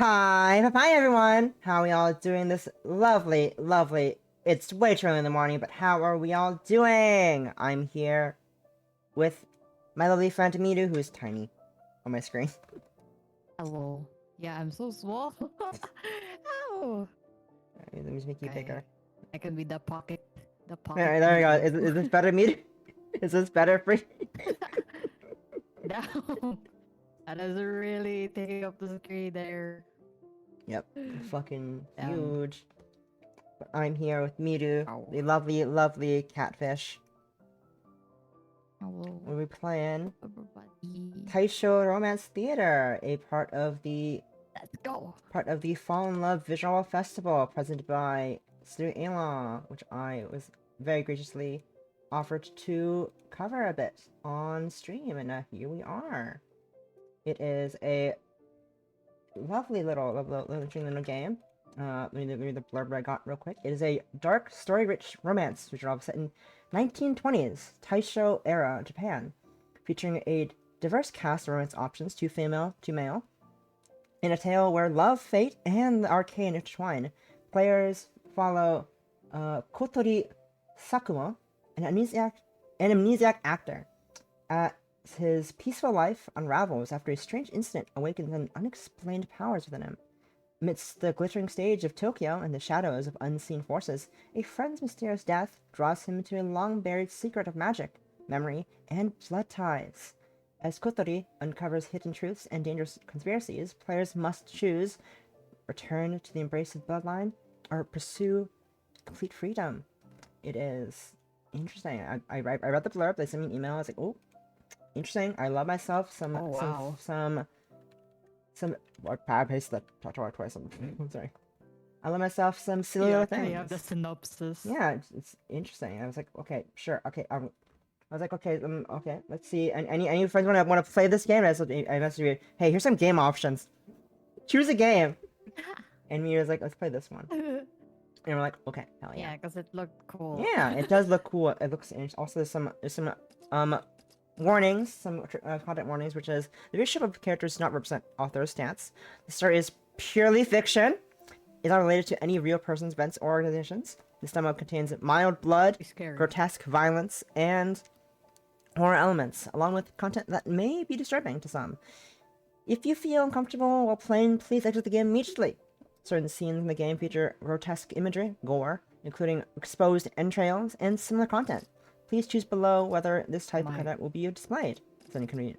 Hi everyone! How are we all doing this lovely, it's way too early in the morning, but how are we all doing? I'm here with my lovely friend Midu, who is tiny on my screen. Hello. Yeah, I'm so small. Ow. Let me just make you Okay. bigger. I can be the pocket There we go. meter. Is this better, Midu? Is this better for you? No. That is really taking up the screen there. Yep, fucking Um. huge. But I'm here with Midu, Ow. the lovely catfish. Hello, We'll be playing everybody. Taisho Romance Theater, a Let's go. part of the Fall in Love Visual Festival presented by Studio Elon, which I was very graciously offered to cover a bit on stream, and here we are. It is a lovely little game. Let me read the blurb I got real quick. It is a dark, story-rich romance visual set in 1920s Taisho era Japan, featuring a diverse cast of romance options, two female, two male. In a tale where love, fate, and the arcane intertwine, players follow Kotori Sakumo, an amnesiac actor. His peaceful life unravels after a strange incident awakens an unexplained powers within him. Amidst the glittering stage of Tokyo and the shadows of unseen forces, a friend's mysterious death draws him into a long-buried secret of magic, memory, and blood ties. As Kotori uncovers hidden truths and dangerous conspiracies, players must choose return to the embrace of bloodline or pursue complete freedom. It is interesting. I read the blurb. They sent me an email. I was like, oh, interesting. I love myself Oh wow. some. I pasted that twice. I'm sorry. I love myself some silly You little actually have the things. synopsis. Yeah, it's interesting. I was like, okay, sure, okay. I was like, okay, okay, let's see. And any friends want to play this game? I messaged you, hey, here's some game options. Choose a game. And me was like, let's play this one. And we're like, okay, hell yeah. Yeah, because it looked cool. Yeah, it does look cool. It looks also there's some warnings, some content warnings, which is the viewership of characters does not represent author's stance. The story is purely fiction. It's not related to any real persons, events, or organizations. This demo contains mild blood, It's scary. grotesque violence, and horror elements, along with content that may be disturbing to some. If you feel uncomfortable while playing, please exit the game immediately. Certain scenes in the game feature grotesque imagery, gore, including exposed entrails, and similar content. Please choose below whether this type of content will be displayed. Then you can read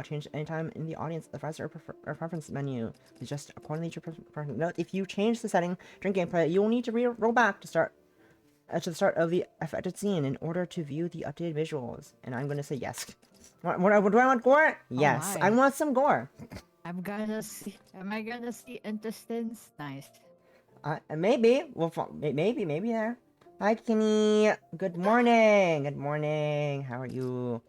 change anytime in the audience advisor or preference menu. Adjust accordingly to your preference. Note, if you change the setting during gameplay, you will need to roll back to the start of the affected scene in order to view the updated visuals. And I'm gonna say yes. What do I want gore? Yes, I want some gore. I'm gonna see. Am I gonna see intestines? Nice. Maybe. Maybe there. Hi, Kimmy. Good morning. Good morning. How are you?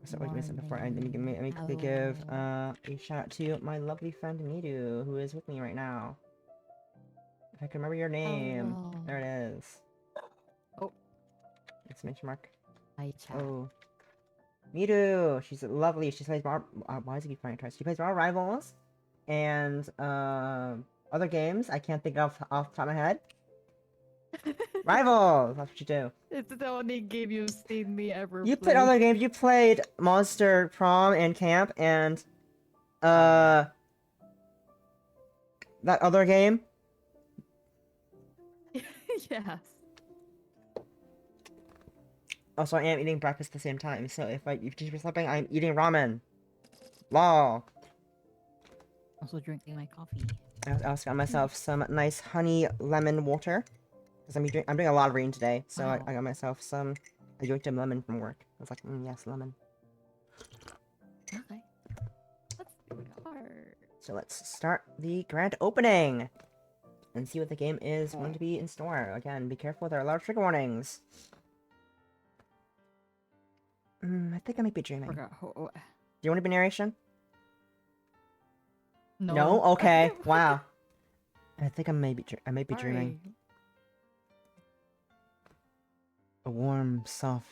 So, what I said before, let me quickly give a shout out to my lovely friend Midu, who is with me right now. If I can remember your name. Hello. There it is. Oh. Exclamation mark. Hi, chat. Oh. Midu! She's lovely. She plays why does it keep finding twice? She plays Bar Rivals and other games I can't think of off the top of my head. Rivals! That's what you do. It's the only game you've seen me ever You play. played other games. You played Monster Prom and Camp and that other game. Yes. Also, I am eating breakfast at the same time, so if you're sleeping, I'm eating ramen. Lol. Also drinking my coffee. I also got myself some nice honey lemon water. Because I'm doing a lot of reading today, so Wow. I got myself some. I drank some lemon from work. I was like, yes, lemon. Okay. Let's start. So let's start the grand opening and see what the game is going to be in store. Again, be careful, there are a lot of trigger warnings. I think I might be dreaming. Do you want to be narration? No. No? Okay. Wow. I think I may be dreaming. A warm, soft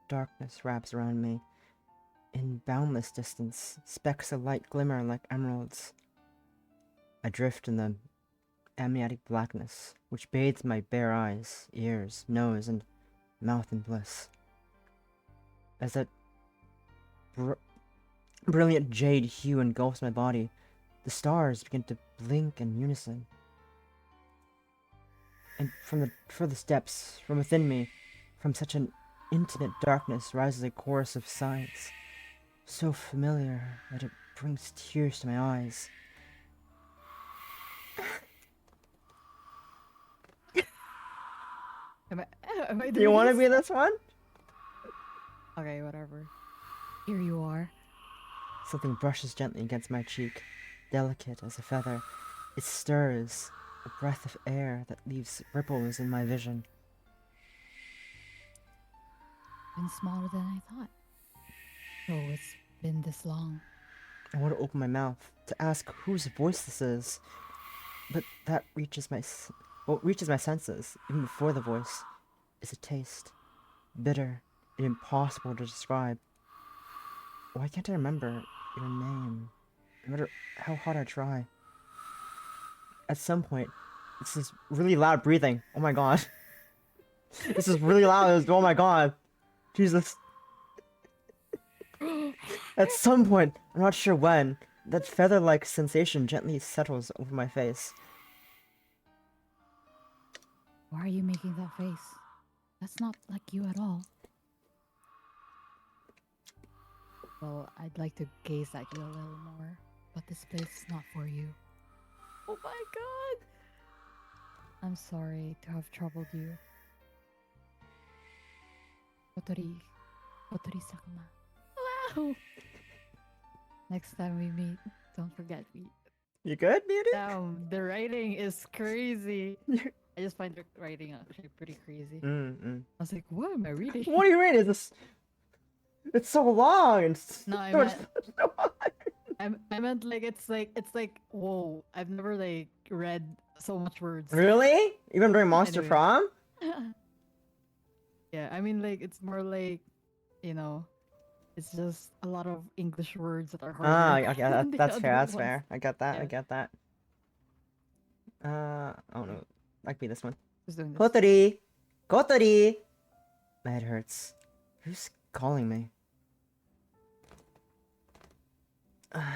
darkness wraps around me. In boundless distance, specks of light glimmer like emeralds. I drift in the amnesiac blackness, which bathes my bare eyes, ears, nose, and mouth in bliss. As that br brilliant jade hue engulfs my body, the stars begin to blink in unison. And from the furthest depths, from within me, from such an intimate darkness rises a chorus of sighs, so familiar that it brings tears to my eyes. Am I Do you doing want to this? be this one? Okay, whatever. Here you are. Something brushes gently against my cheek, delicate as a feather. It stirs, a breath of air that leaves ripples in my vision. Been smaller than I thought. Oh, it's been this long. I want to open my mouth to ask whose voice this is, but that reaches what reaches my senses, even before the voice, is a taste, bitter and impossible to describe. Why can't I remember your name, no matter how hard I try? At some point, this is really loud breathing. Oh my god. This is really loud. Oh my god. Jesus. At some point, I'm not sure when, that feather-like sensation gently settles over my face. Why are you making that face? That's not like you at all. Well, I'd like to gaze at you a little more, but this place is not for you. Oh my god! I'm sorry to have troubled you. Kotori-sama. Wow! Next time we meet, don't forget me. You good, beauty? Damn, the writing is crazy. I just find the writing actually pretty crazy. I was like, what am I reading? What do you read? Is this? It's so long. And No, I so much- I meant like it's like whoa! I've never like read so much words. Really? Even during Monster Anyway. Prom? Yeah, I mean like it's more like, you know, it's just a lot of English words that are Ah, harder. okay, than the that's fair. other That's ones. fair. I get that. I Yeah. get that. Oh no, I could be this one. Just doing this. Kotori, Kotori. My head hurts. Who's calling me? Are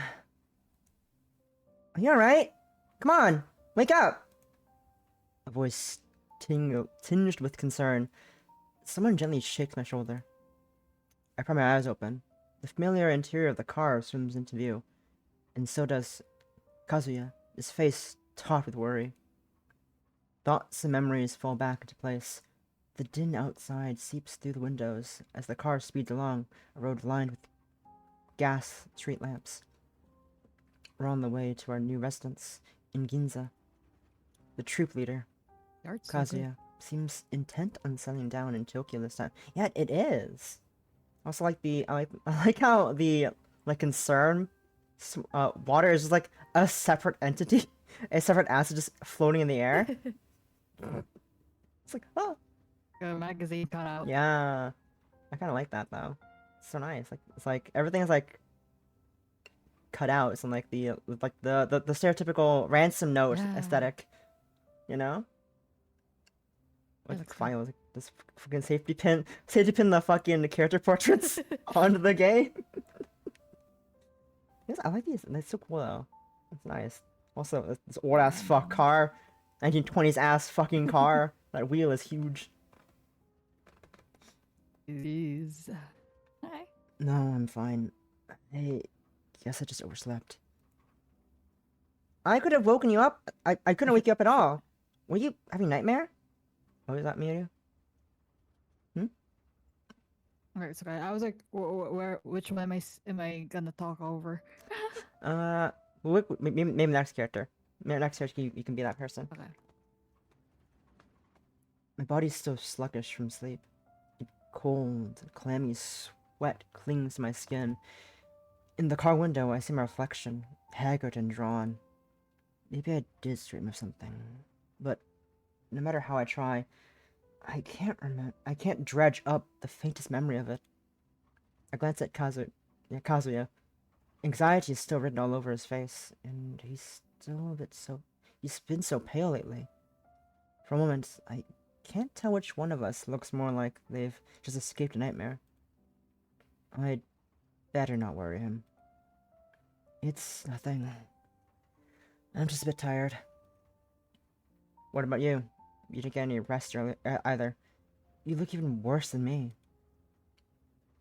you alright? Come on, wake up! A voice tinged with concern. Someone gently shakes my shoulder. I pry my eyes open. The familiar interior of the car swims into view, and so does Kazuya, his face taut with worry. Thoughts and memories fall back into place. The din outside seeps through the windows as the car speeds along a road lined with gas street lamps. We're on the way to our new residence in Ginza. The troop leader, The art's so good. Kazuya, seems intent on settling down in Tokyo this time. Yeah, it is. Also, I like how the concern water is just like a separate entity, a separate acid just floating in the air. It's like, oh A magazine cut out. yeah, I kind of like that though. It's so nice. Like it's like everything is like cut out. It's in like the stereotypical ransom note Yeah. aesthetic, you know. What's looks good. fine with this fucking safety pin the fucking character portraits onto the game. Yes, I like these. That's so cool though. It's nice. Also, this old ass fuck car, 1920s ass fucking car. That wheel is huge. It is. Hi. No, I'm fine. Hey, guess I just overslept. I could have woken you up. I couldn't wake you up at all. Were you having nightmare? Oh, is that me or you? Alright, so I was like, which one am I gonna talk over? Maybe next character. Maybe next character, you can be that person. Okay. My body's still sluggish from sleep. A cold, clammy sweat clings to my skin. In the car window, I see my reflection, haggard and drawn. Maybe I did dream of something, but no matter how I try, I can't dredge up the faintest memory of it. I glance at Kazuya. Anxiety is still written all over his face, and he's still a bit so... You've been so pale lately. For a moment, I can't tell which one of us looks more like they've just escaped a nightmare. I'd better not worry him. It's nothing. I'm just a bit tired. What about you? You didn't get any rest early, either. You look even worse than me.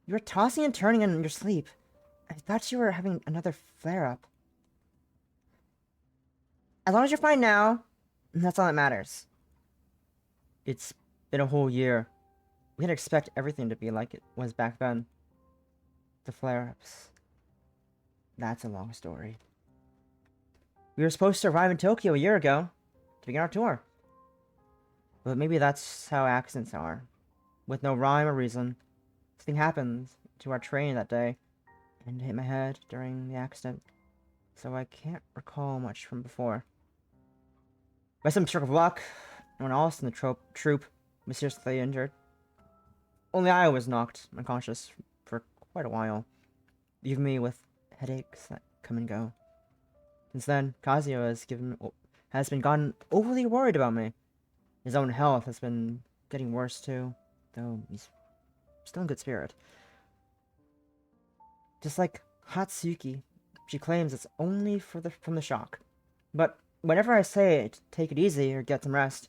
You were tossing and turning in your sleep. I thought you were having another flare-up. As long as you're fine now, that's all that matters. It's been a whole year. We didn't expect everything to be like it was back then. The flare-ups. That's a long story. We were supposed to arrive in Tokyo a year ago to begin our tour. But maybe that's how accidents are. With no rhyme or reason, something happened to our train that day and hit my head during the accident, so I can't recall much from before. By some stroke of luck, no one else in the troop was seriously injured. Only I was knocked unconscious for quite a while, leaving me with headaches that come and go. Since then, Kazuo has been gotten overly worried about me. His own health has been getting worse too, though he's still in good spirit. Just like Hatsuki, she claims it's only from the shock. But whenever I say take it easy or get some rest,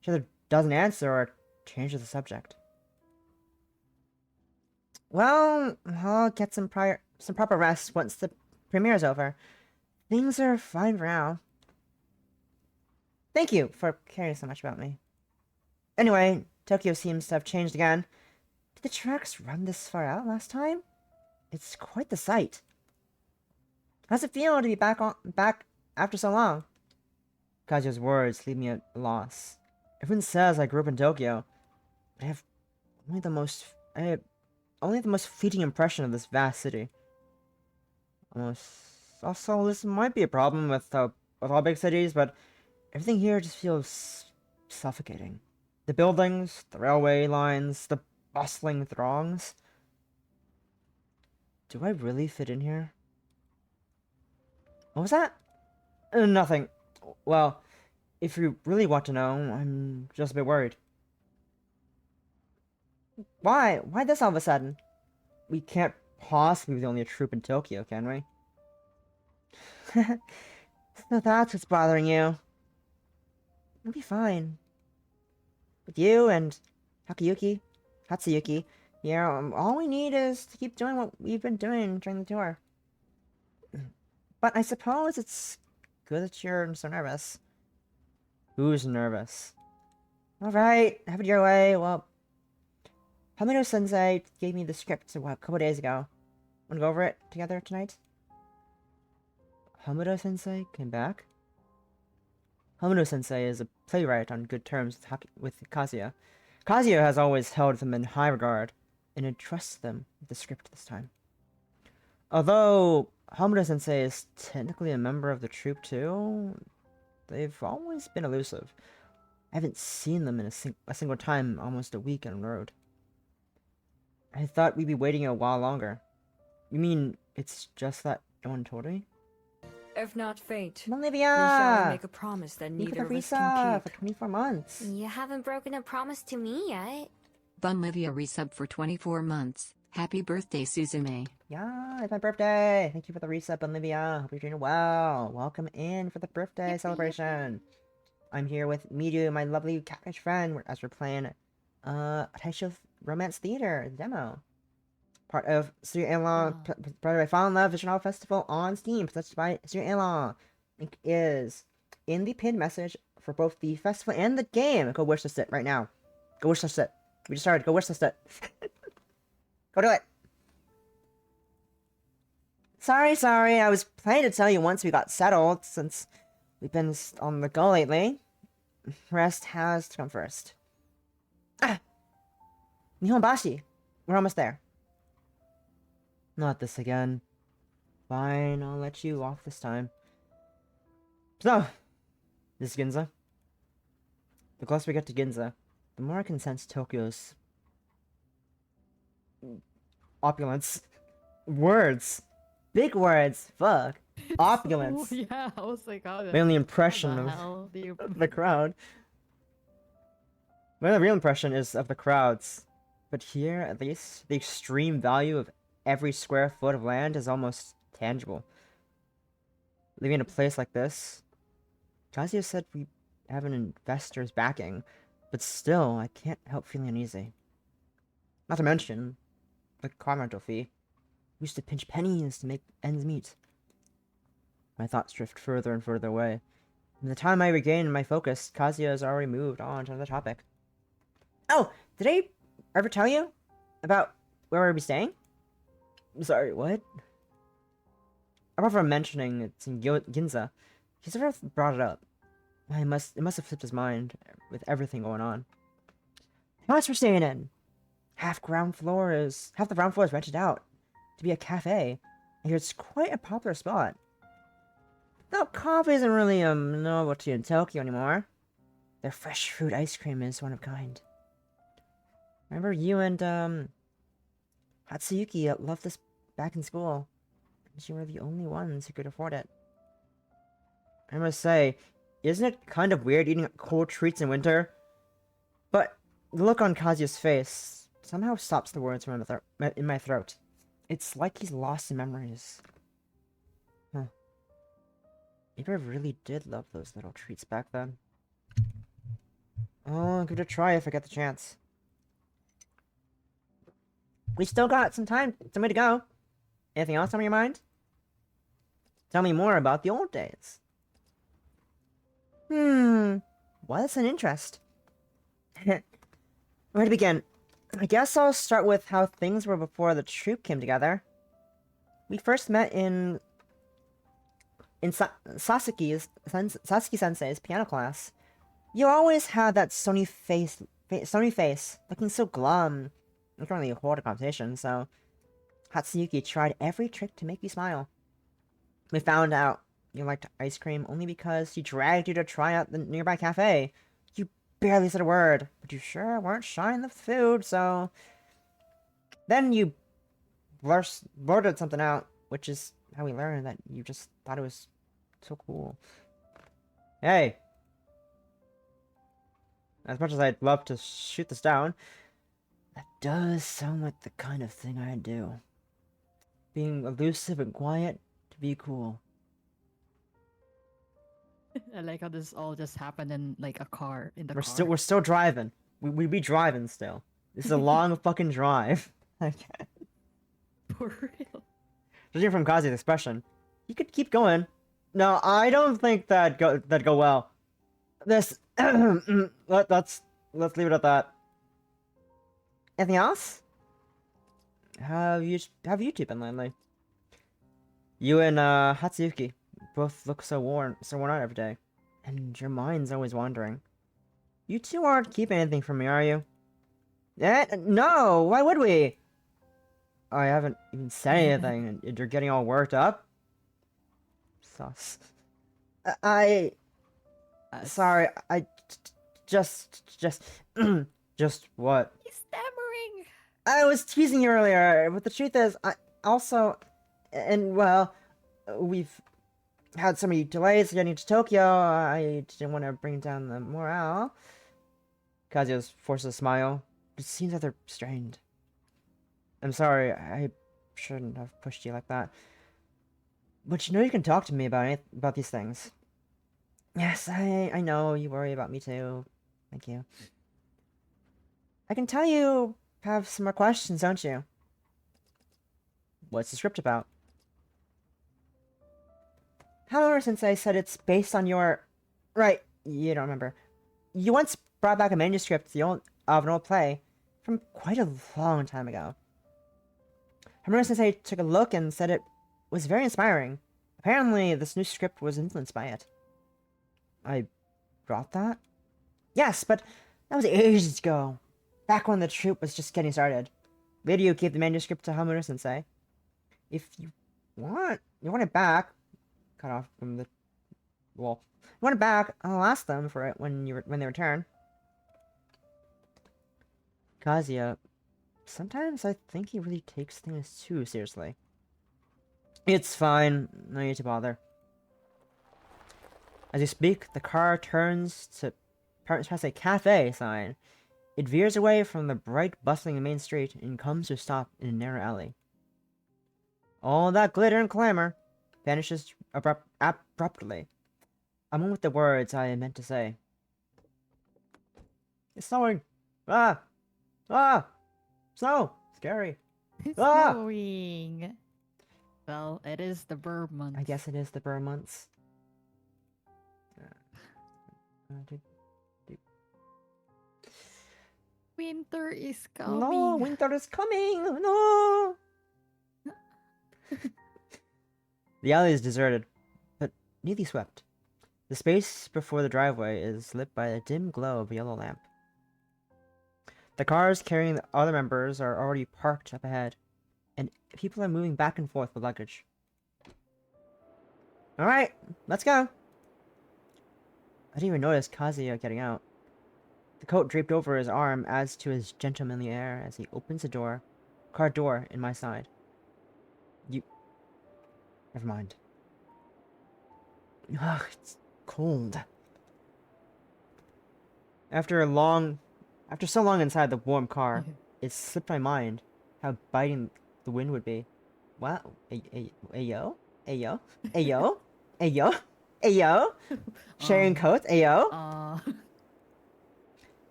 she either doesn't answer or changes the subject. Well, I'll get some proper rest once the premiere's over. Things are fine for now. Thank you for caring so much about me. Anyway, Tokyo seems to have changed again. Did the tracks run this far out last time? It's quite the sight. How's it feel to be back after so long? Kazuo's words leave me at a loss. Everyone says I grew up in Tokyo, but I have only the most fleeting impression of this vast city. Also, this might be a problem with all big cities, but everything here just feels suffocating. The buildings, the railway lines, the bustling throngs. Do I really fit in here? What was that? Nothing. Well, if you really want to know, I'm just a bit worried. Why? Why this all of a sudden? We can't possibly be the only troop in Tokyo, can we? So that's what's bothering you. It'll be fine. With you and Hatsuyuki, yeah, all we need is to keep doing what we've been doing during the tour. But I suppose it's good that you're so nervous. Who's nervous? Alright, have it your way. Well, Hamino-sensei gave me the script a couple days ago. Wanna go over it together tonight? Hamino-sensei came back? Hamino-sensei is a playwright on good terms with Kazuya. Kazuya has always held them in high regard, and entrusted them with the script this time. Although Hamino-sensei is technically a member of the troupe too, they've always been elusive. I haven't seen them in a single time almost a week on the road. I thought we'd be waiting a while longer. You mean it's just that no one told me? If not fate, Olivia! then shall I make a promise that Thank you neither for the of us can visa keep? for 24 months. You haven't broken a promise to me yet. Bunlivia resub for 24 months. Happy birthday, Suzume. Yeah, it's my birthday. Thank you for the resub, Olivia. Hope you're doing well. Welcome in for the birthday celebration. I'm here with Midu, my lovely catfish friend, as we're playing Taisho Romance Theater demo. Part of Studio Along, part of my Fall in Love Visual Novel Festival on Steam, presented by Studio Along. Link is in the pinned message for both the festival and the game. Go wish list it right now. Go wish list it. We just started. Go wish list it. Go do it. Sorry. I was planning to tell you once we got settled, since we've been on the go lately. Rest has to come first. Nihonbashi. We're almost there. Not this again. Fine, I'll let you off this time. So, this is Ginza. The closer we get to Ginza, the more I can sense Tokyo's opulence. Words. Big words. Fuck. opulence. Yeah, I was like, My only how impression the of hell do you... the crowd. My only real impression is of the crowds. But here, at least, the extreme value of every square foot of land is almost tangible. Living in a place like this, Kazuya said we have an investor's backing, but still, I can't help feeling uneasy. Not to mention, the car rental fee. We used to pinch pennies to make ends meet. My thoughts drift further and further away. By the time I regain my focus, Kazuya has already moved on to another topic. Oh, did I ever tell you about where we'll be staying? Sorry, what? Apart from mentioning it's in Ginza, he's never brought it up. It must have slipped his mind with everything going on. The house we're staying in. Half the ground floor is rented out to be a cafe. I hear it's quite a popular spot. Though coffee isn't really a novelty in Tokyo anymore. Their fresh fruit ice cream is one of a kind. Remember you and Hatsuyuki loved this back in school. You were the only ones who could afford it. I must say, isn't it kind of weird eating cold treats in winter? But the look on Kazuya's face somehow stops the words from in my throat. It's like he's lost in memories. Huh. Maybe I really did love those little treats back then. Oh, I'll give it a try if I get the chance. We still got some way to go. Anything else on your mind? Tell me more about the old days. What's an interest? Where to begin? I guess I'll start with how things were before the troupe came together. We first met in Sasuke-sensei's piano class. You always had that stony face, looking so glum. You couldn't really hold a conversation, so Hatsuyuki tried every trick to make you smile. We found out you liked ice cream only because she dragged you to try out the nearby cafe. You barely said a word, but you sure weren't shy in the food, so... Then you blurted something out, which is how we learned that you just thought it was so cool. Hey! As much as I'd love to shoot this down, that does sound like the kind of thing I'd do. Being elusive and quiet to be cool. I like how this all just happened in like a car in the We're car. we're still driving. We be driving still. This is a long fucking drive. For real. Judging from Kazu's expression, he could keep going. No, I don't think that'd go well. This let's leave it at that. Anything else? Have you two been lately? You and Hatsuyuki both look so worn out every day, and your mind's always wandering. You two aren't keeping anything from me, are you? No. Why would we? I haven't even said anything, and you're getting all worked up. Sus. Sorry. Just what? He's stammering. I was teasing you earlier, but the truth is, well, we've had so many delays getting to Tokyo, I didn't want to bring down the morale. Kazuya forced a smile. It seems that they're strained. I'm sorry, I shouldn't have pushed you like that. But you can talk to me about these things. Yes, I know you worry about me too. Thank you. I can tell you have some more questions, don't you? What's the script about? However, since I said it's based on your... Right, you don't remember. You once brought back a manuscript of an old play from quite a long time ago. Hamura Sensei took a look and said it was very inspiring. Apparently, this new script was influenced by it. I brought that? Yes, but that was ages ago. Back when the troupe was just getting started. Later, you gave the manuscript to Hamura Sensei. If you want it back, cut off from the wall. You want it back, I'll ask them for it when they return. Kazuya, sometimes I think he really takes things too seriously. It's fine. No need to bother. As you speak, the car turns past a cafe sign. It veers away from the bright, bustling main street and comes to a stop in a narrow alley. All that glitter and clamor vanishes abruptly. A moment with the words I meant to say. It's snowing! Ah! Ah! Snow! Scary! It's Ah! snowing. Well, it is the bird month. I guess it is the burn months. Winter is coming. No! Winter is coming! No! The alley is deserted, but neatly swept. The space before the driveway is lit by a dim glow of a yellow lamp. The cars carrying the other members are already parked up ahead, and people are moving back and forth with luggage. Alright, let's go! I didn't even notice Kazuya getting out. The coat draped over his arm adds to his gentlemanly air as he opens the car door in my side. Never mind. Ugh, it's cold. After so long inside the warm car, it slipped my mind how biting the wind would be. Wow. Ayo? Ayo? Ayo? Ayo? Ayo? Sharing coats? Ayo?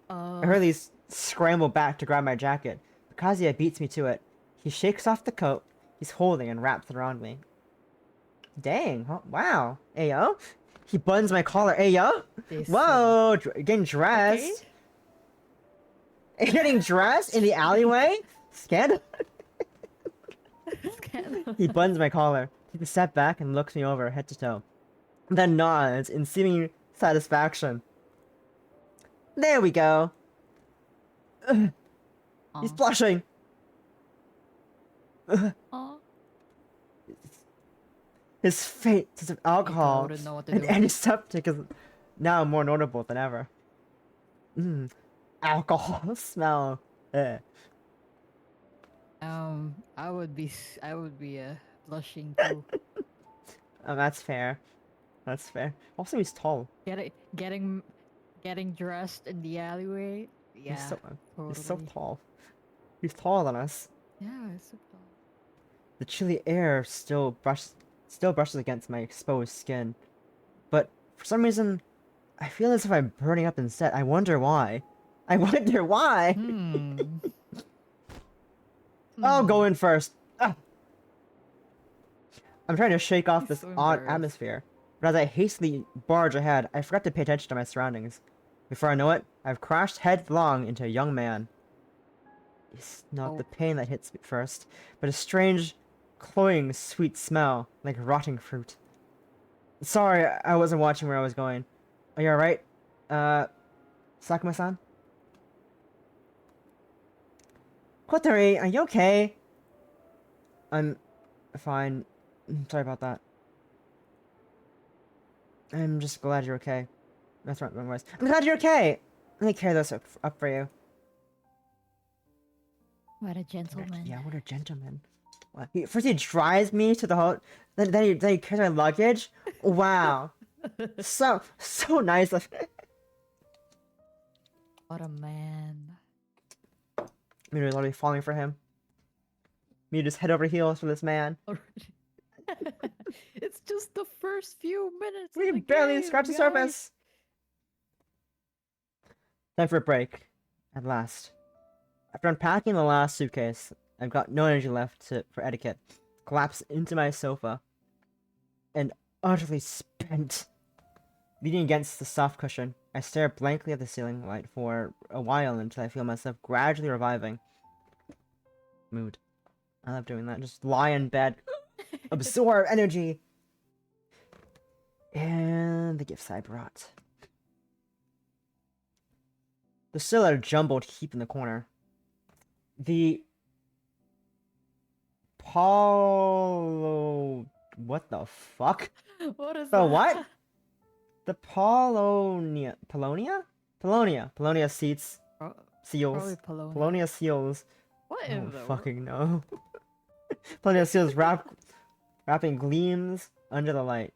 I hurriedly scramble back to grab my jacket. Kazuya beats me to it. He shakes off the coat he's holding and wraps it around me. Dang, huh? Wow. Ayo? He buttons my collar. Ayo? Whoa, getting dressed. Okay. Getting dressed in the alleyway? Scandal. He buttons my collar. Takes a step back and looks me over head to toe. Then nods in seeming satisfaction. There we go. He's blushing. His face of alcohol and antiseptic is now more notable than ever. Alcohol smell. I would be blushing too. Oh, that's fair. That's fair. Also, he's tall. Getting dressed in the alleyway. Yeah, he's so tall. He's taller than us. Yeah, he's so tall. The chilly air still brushes against my exposed skin, but for some reason, I feel as if I'm burning up instead. I wonder why. I'll go in first. Ah. I'm trying to shake off this odd atmosphere, but as I hastily barge ahead, I forgot to pay attention to my surroundings. Before I know it, I've crashed headlong into a young man. It's not the pain that hits me first, but a strange, cloying, sweet smell, like rotting fruit. Sorry, I wasn't watching where I was going. Are you alright? Sakuma-san? Kotori, are you okay? I'm fine. Sorry about that. I'm just glad you're okay. That's right, wrong voice. I'm glad you're okay! Let me carry this up for you. What a gentleman. Yeah, what a gentleman. First he drives me to the hotel, then he carries my luggage. Wow. so nice of him. What a man. Me literally falling for him. Me just head over heels for this man. It's just the first few minutes. We can barely scratch the surface. Time for a break. At last. After unpacking the last suitcase, I've got no energy left for etiquette. Collapse into my sofa. And utterly spent. Leaning against the soft cushion, I stare blankly at the ceiling light for a while until I feel myself gradually reviving. Mood. I love doing that. Just lie in bed. Absorb energy. And the gifts I brought. There's still a jumbled heap in the corner. The what the fuck? What is the that? what? The Polonia seats. Seals. Polonia seals. What I in don't the fucking know. Polonia seals wrapped wrapping gleams under the light.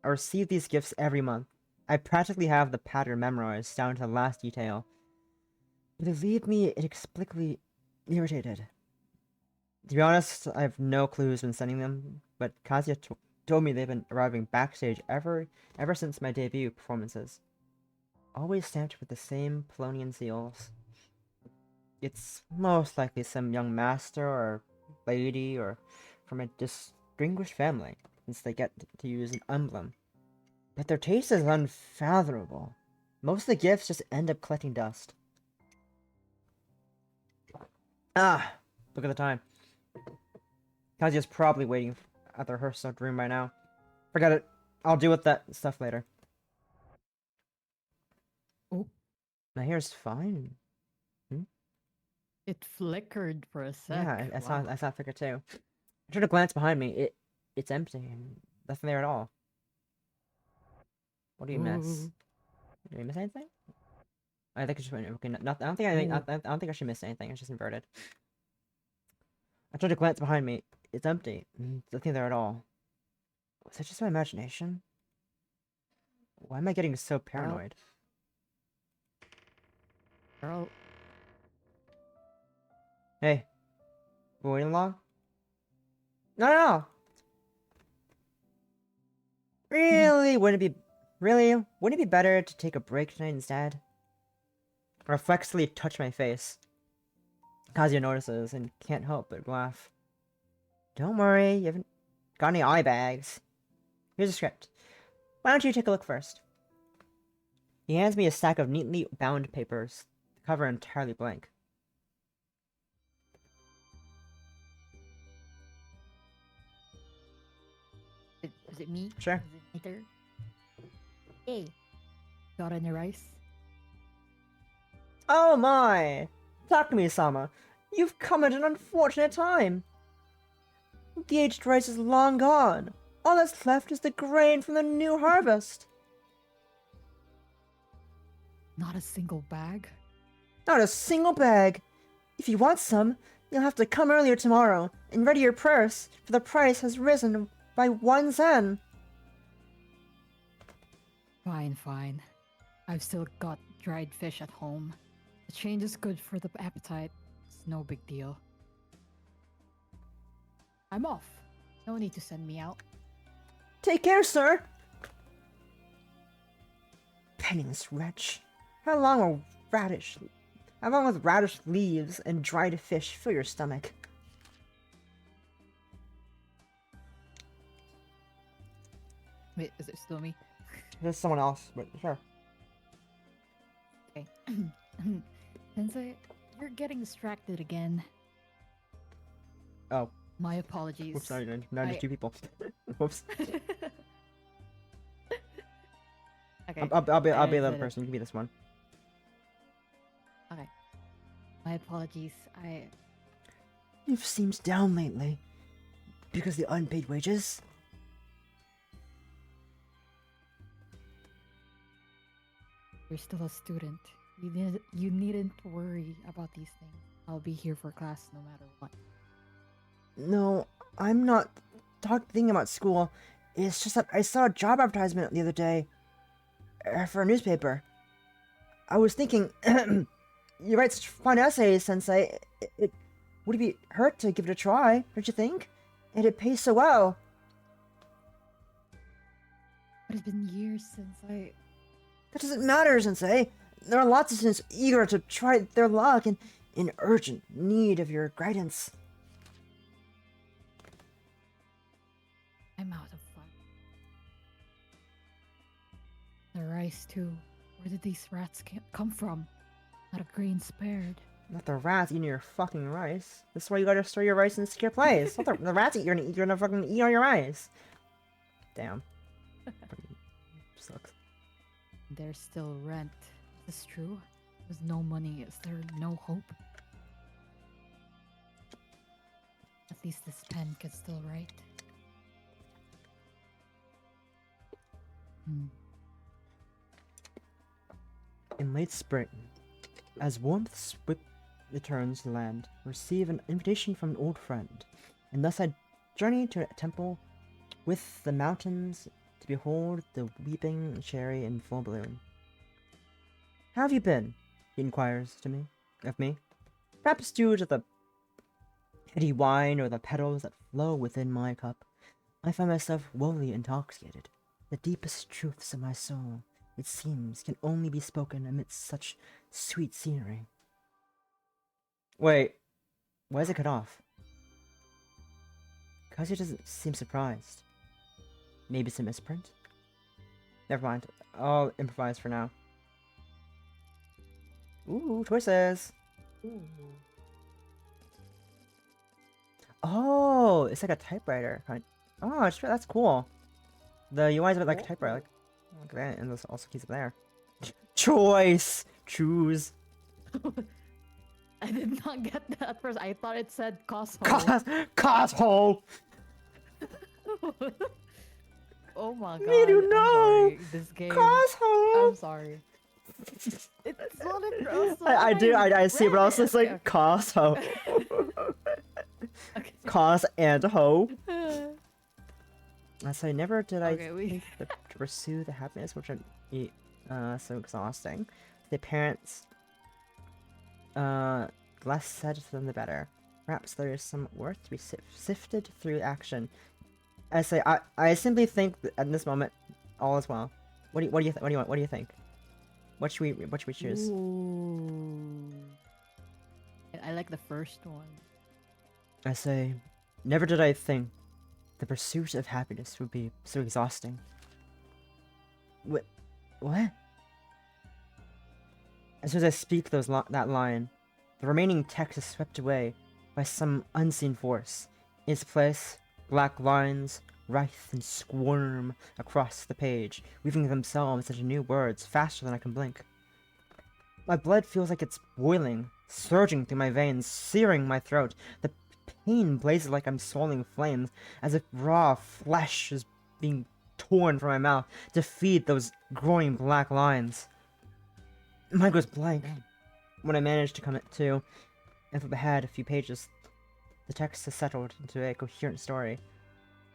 I receive these gifts every month. I practically have the pattern memorized down to the last detail. But they leave me inexplicably irritated. To be honest, I have no clue who's been sending them, but Kazuya told me they've been arriving backstage ever since my debut performances. Always stamped with the same Polonian seals. It's most likely some young master or lady or from a distinguished family, since they get to use an emblem. But their taste is unfathomable. Most of the gifts just end up collecting dust. Ah! Look at the time. Kazuya's probably waiting at the rehearsal room right now. Forget it. I'll deal with that stuff later. Oh. My hair's fine. It flickered for a sec. Yeah, I Wow. saw it flicker too. I tried to glance behind me. It's empty and nothing there at all. What do you miss? Ooh. Did I miss anything? I think I just went okay. Not, I don't think I don't think I should miss anything. It's just inverted. I tried to glance behind me. It's empty. Nothing there at all. Was that just my imagination? Why am I getting so paranoid? Girl. Hey. We're waiting long? No! Really? Wouldn't it be better to take a break tonight instead? I reflexively touch my face. Kazuya notices and can't help but laugh. Don't worry, you haven't got any eye bags. Here's a script. Why don't you take a look first? He hands me a stack of neatly bound papers, the cover entirely blank. Is it me? Sure. Is it Peter? Hey. Got any rice? Oh my! Takumi-sama, you've come at an unfortunate time. The aged rice is long gone. All that's left is the grain from the new harvest. Not a single bag? Not a single bag. If you want some, you'll have to come earlier tomorrow and ready your purse, for the price has risen by 1 sen. Fine. I've still got dried fish at home. The change is good for the appetite. It's no big deal. I'm off. No need to send me out. Take care, sir. Penniless wretch. How long with radish leaves and dried fish fill your stomach? Wait, is it still me? There's someone else, but sure. Okay. Sensei, you're getting distracted again. Oh. My apologies. Whoops, sorry, now just 2 people. Whoops. Okay. I'll be the other said it. person. You can be this one. Okay. My apologies. You've seemed down lately. Because the unpaid wages? You're still a student. You needn't worry about these things. I'll be here for class no matter what. No, I'm not thinking about school. It's just that I saw a job advertisement the other day for a newspaper. I was thinking, you write such fun essays, Sensei. Would it be hurt to give it a try, don't you think? And it pays so well. But it's been years since I... That doesn't matter, Sensei. There are lots of students eager to try their luck and in urgent need of your guidance. I'm out of fun. The rice, too. Where did these rats come from? Not a grain spared. Not the rats eating your fucking rice. That's why you gotta store your rice in a secure place. Not the rats you're gonna fucking eat all your rice. Damn. Sucks. There's still rent. Is this true? With no money, is there no hope? At least this pen can still write. In late spring, as warmth returns to land, receive an invitation from an old friend, and thus I Journey to a temple with the mountains to behold the weeping cherry in full bloom. How have you been? He inquires of me. Perhaps due to the heady wine or the petals that flow within my cup, I find myself woefully intoxicated. The deepest truths of my soul, it seems, can only be spoken amidst such sweet scenery. Wait, why is it cut off? Kazuya doesn't seem surprised. Maybe it's a misprint? Never mind. I'll improvise for now. Ooh, choices! Ooh. Oh, it's like a typewriter. Oh, that's cool. The UI is a bit like a typewriter. Like that, and this also keeps it there. Choice! Choose! I did not get that at first. I thought it said Cosmo. Cosmo! Oh my god. Me do I'm know! sorry. This game. Cosmo! I'm sorry. It's not a I see, but also it's like Cosmo. Okay. Cos and ho. So never did I Okay, think to pursue the happiness which so exhausting. The parents, the less said to them the better. Perhaps there is some worth to be sifted through action. I simply think that at this moment, all is well. What do you think? What should we choose? Ooh. I like the first one. I say, never did I think the pursuit of happiness would be so exhausting. What? As soon as I speak that line, the remaining text is swept away by some unseen force. In its place, black lines writhe and squirm across the page, weaving themselves into new words faster than I can blink. My blood feels like it's boiling, surging through my veins, searing my throat. The pain blazes like I'm swallowing flames, as if raw flesh is being torn from my mouth to feed those growing black lines. Mine goes blank. When I manage to come to and flip ahead a few pages, the text has settled into a coherent story.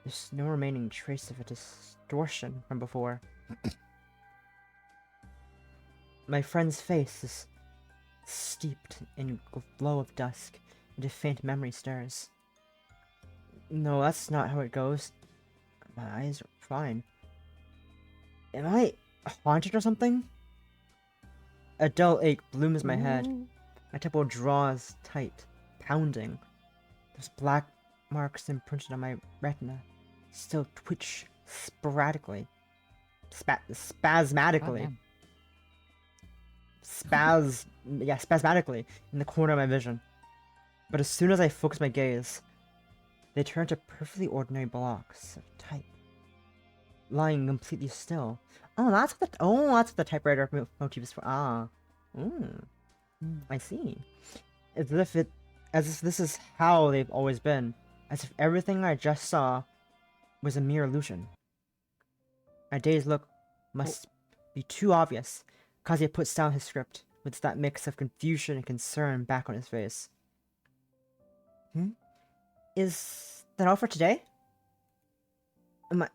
There's no remaining trace of a distortion from before. My friend's face is steeped in a glow of dusk, and a faint memory stirs. No, that's not how it goes. My eyes are fine. Am I haunted or something? A dull ache blooms my head. My temple draws tight, pounding. Those black marks imprinted on my retina still twitch sporadically. Spasmodically. Spasmodically in the corner of my vision. But as soon as I focus my gaze, they turn to perfectly ordinary blocks of type, lying completely still. Oh, that's what the typewriter motif is for. I see. As if this is how they've always been. As if everything I just saw was a mere illusion. My dazed look must be too obvious. Kazuya puts down his script with that mix of confusion and concern back on his face. Is that all for today? My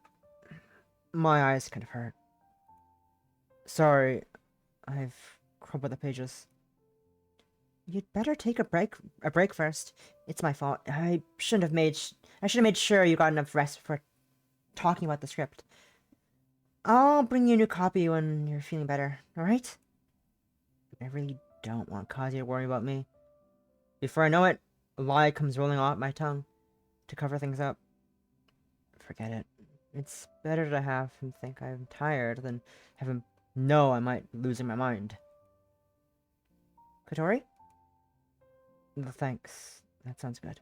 eyes kind of hurt. Sorry, I've crumpled the pages. You'd better take a break first. It's my fault. I should have made sure you got enough rest before talking about the script. I'll bring you a new copy when you're feeling better, alright? I really don't want Kazuya to worry about me. Before I know it, a lie comes rolling off my tongue to cover things up. Forget it. It's better to have him think I'm tired than have him know I might be losing my mind. Kotori? Well, thanks. That sounds good.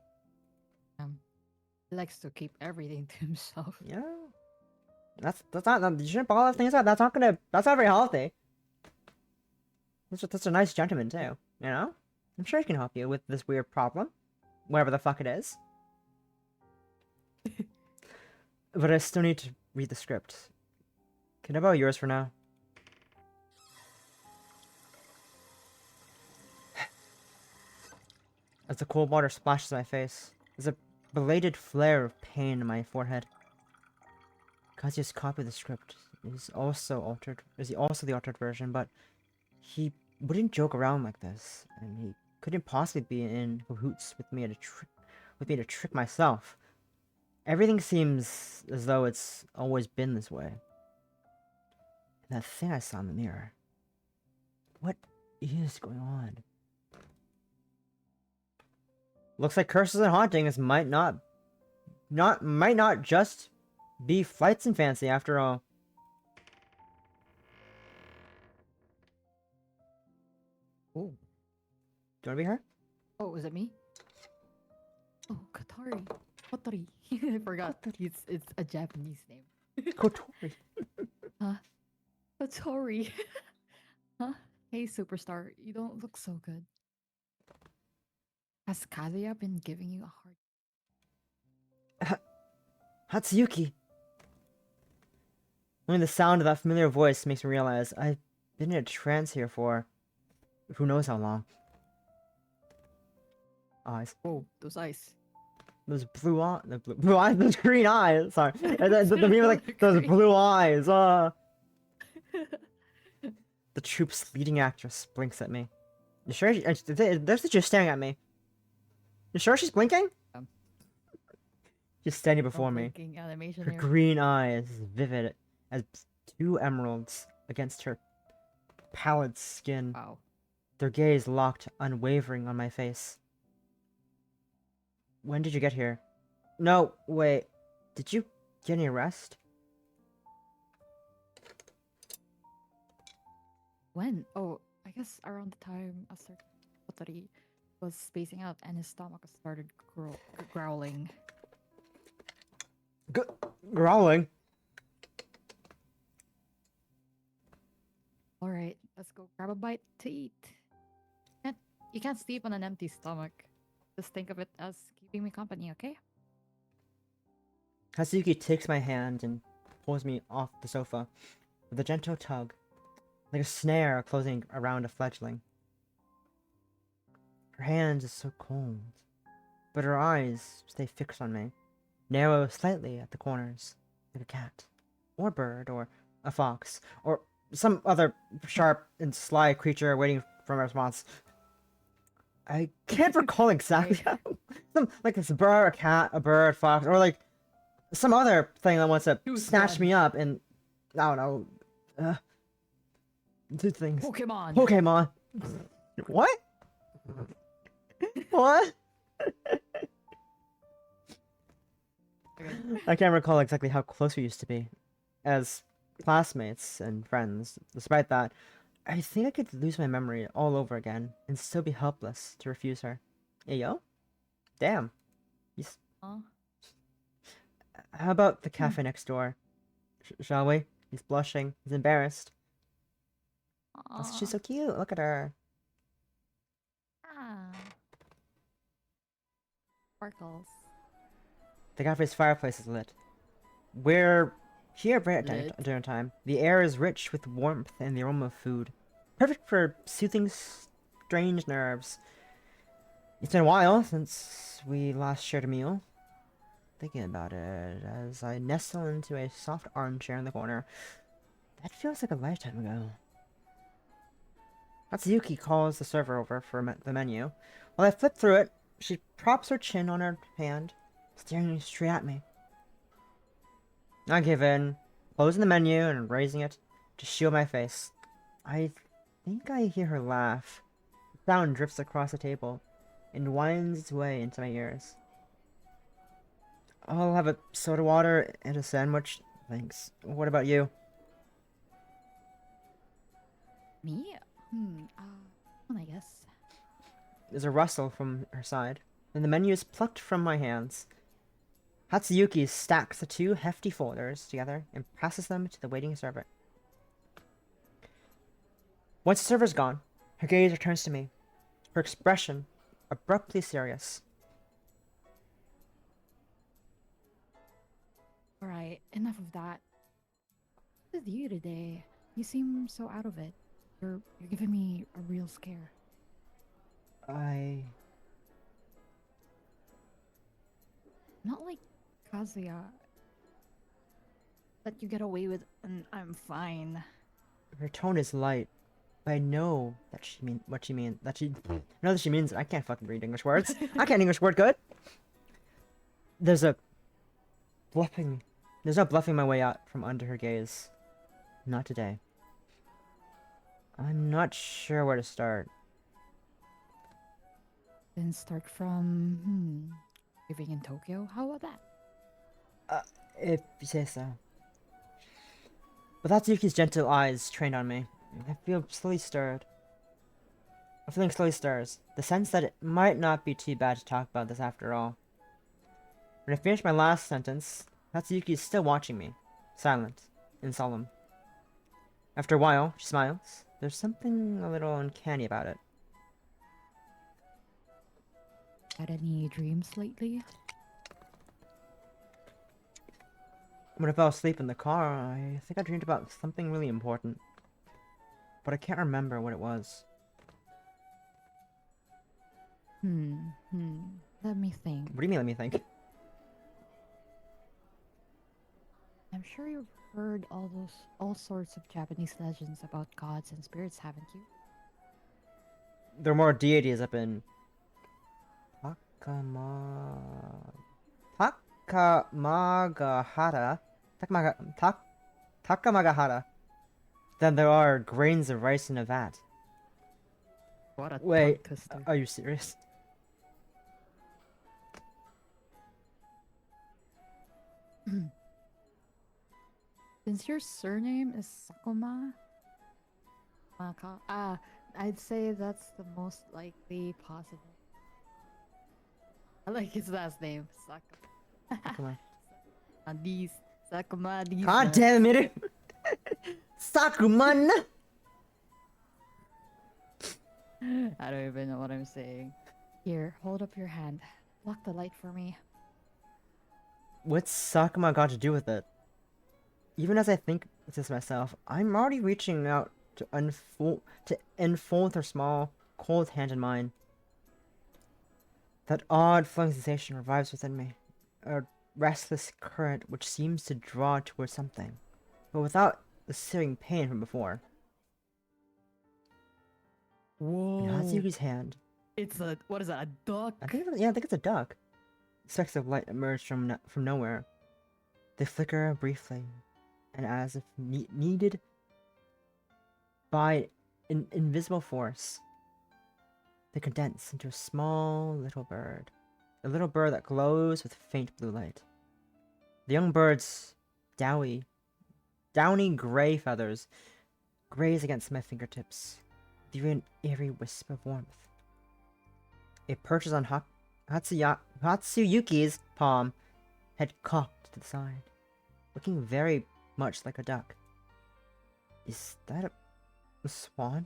He likes to keep everything to himself. Yeah. That's not, you shouldn't bottle things up. That's not very healthy. That's a nice gentleman too, you know? I'm sure he can help you with this weird problem. Whatever the fuck it is. But I still need to read the script. Can I borrow yours for now? As the cold water splashes my face, there's a belated flare of pain in my forehead. Kazuya's copy of the script is also altered. Is also the altered version, but he wouldn't joke around like this, and he couldn't possibly be in cahoots with me to trick myself. Everything seems as though it's always been this way. And that thing I saw in the mirror. What is going on? Looks like curses and hauntings might not just be flights and fancy after all. Oh. Do you want to be her? Oh, was it me? Oh, Katari. Katari. I forgot. It's a Japanese name. Kotori. Huh? Katari. Huh? Hey, superstar. You don't look so good. Has Kazuya been giving you a hard... Hatsuyuki. Only the sound of that familiar voice makes me realize I've been in a trance here for who knows how long. Eyes. Oh, those eyes. Those blue eyes. Blue eyes. Those green eyes. Sorry. The meme like those blue eyes. The troop's leading actress blinks at me. You sure? They're just staring at me. You sure she's blinking? She's standing before me. Animation Her here. green eyes vivid as two emeralds against her pallid skin. Wow. Their gaze locked unwavering on my face. When did you get here? No, wait. Did you get any rest? When? Oh, I guess around the time Otari was spacing out and his stomach started growling. Growling? Alright, let's go grab a bite to eat. You can't sleep on an empty stomach. Just think of it as keeping me company, okay? Hatsuyuki takes my hand and pulls me off the sofa with a gentle tug, like a snare closing around a fledgling. Her hand is so cold, but her eyes stay fixed on me, narrow slightly at the corners, like a cat, or bird, or a fox, or some other sharp and sly creature waiting for my response. I can't recall exactly how. Like this bird, a cat, a bird, fox, or like some other thing that wants to snatch me up and I don't know. Two things. Pokemon. Pokemon. What? What? I can't recall exactly how close we used to be as classmates and friends. Despite that, I think I could lose my memory all over again and still be helpless to refuse her. Hey, yo? Damn. Huh? How about the cafe next door? Shall we? He's blushing. He's embarrassed. Oh, she's so cute. Look at her. Ah. Sparkles. The cafe's fireplace is lit. We're here right at dinner time. The air is rich with warmth and the aroma of food. Perfect for soothing strange nerves. It's been a while since we last shared a meal. Thinking about it as I nestle into a soft armchair in the corner. That feels like a lifetime ago. Hatsuyuki calls the server over for the menu. While I flip through it, she props her chin on her hand, staring straight at me. I give in, closing the menu and raising it to shield my face. I think I hear her laugh. The sound drifts across the table and winds its way into my ears. I'll have a soda water and a sandwich, thanks. What about you? Me? One, I guess. There's a rustle from her side, and the menu is plucked from my hands. Hatsuyuki stacks the two hefty folders together and passes them to the waiting server. Once the server's gone, her gaze returns to me, her expression abruptly serious. Alright, enough of that. What's with you today? You seem so out of it. You're giving me a real scare. Not like Kazuya. Let you get away with, and I'm fine. Her tone is light, but I know that she mean what she means. That she I know that she means it. I can't fucking read English words. I can't English word good. There's a bluffing. There's no bluffing my way out from under her gaze. Not today. I'm not sure where to start. Then start from living in Tokyo. How about that? If you say so. With Atsuki's gentle eyes trained on me, I feel slowly stirred. A feeling slowly stirs. The sense that it might not be too bad to talk about this after all. When I finish my last sentence, Tatsuyuki is still watching me, silent and solemn. After a while, she smiles. There's something a little uncanny about it. Had any dreams lately? When I fell asleep in the car, I think I dreamed about something really important. But I can't remember what it was. Let me think. What do you mean, let me think? I'm sure you've heard all sorts of Japanese legends about gods and spirits, haven't you? There are more deities up in Takamagahara than there are grains of rice in a vat. What a Wait, tongue twister. are you serious? Since your surname is Sakuma, I'd say that's the most likely possible. I like his last name, Sakuma. Come on. These Sakuma, these. God damn it! Sakuman! I don't even know what I'm saying. Here, hold up your hand. Block the light for me. What's Sakuma got to do with it? Even as I think this myself, I'm already reaching out to enfold her small, cold hand in mine. That odd flowing sensation revives within me, a restless current which seems to draw towards something, but without the searing pain from before. Whoa! In Hatsuyuki's hand, It's a what is that? A duck? I think it's a duck. Specks of light emerge from nowhere. They flicker briefly, and as if needed by an invisible force, they condense into a small little bird. A little bird that glows with faint blue light. The young bird's downy gray feathers graze against my fingertips, giving an eerie wisp of warmth. It perches on Hatsuyuki's palm, head cocked to the side, looking very much like a duck. Is that a swan?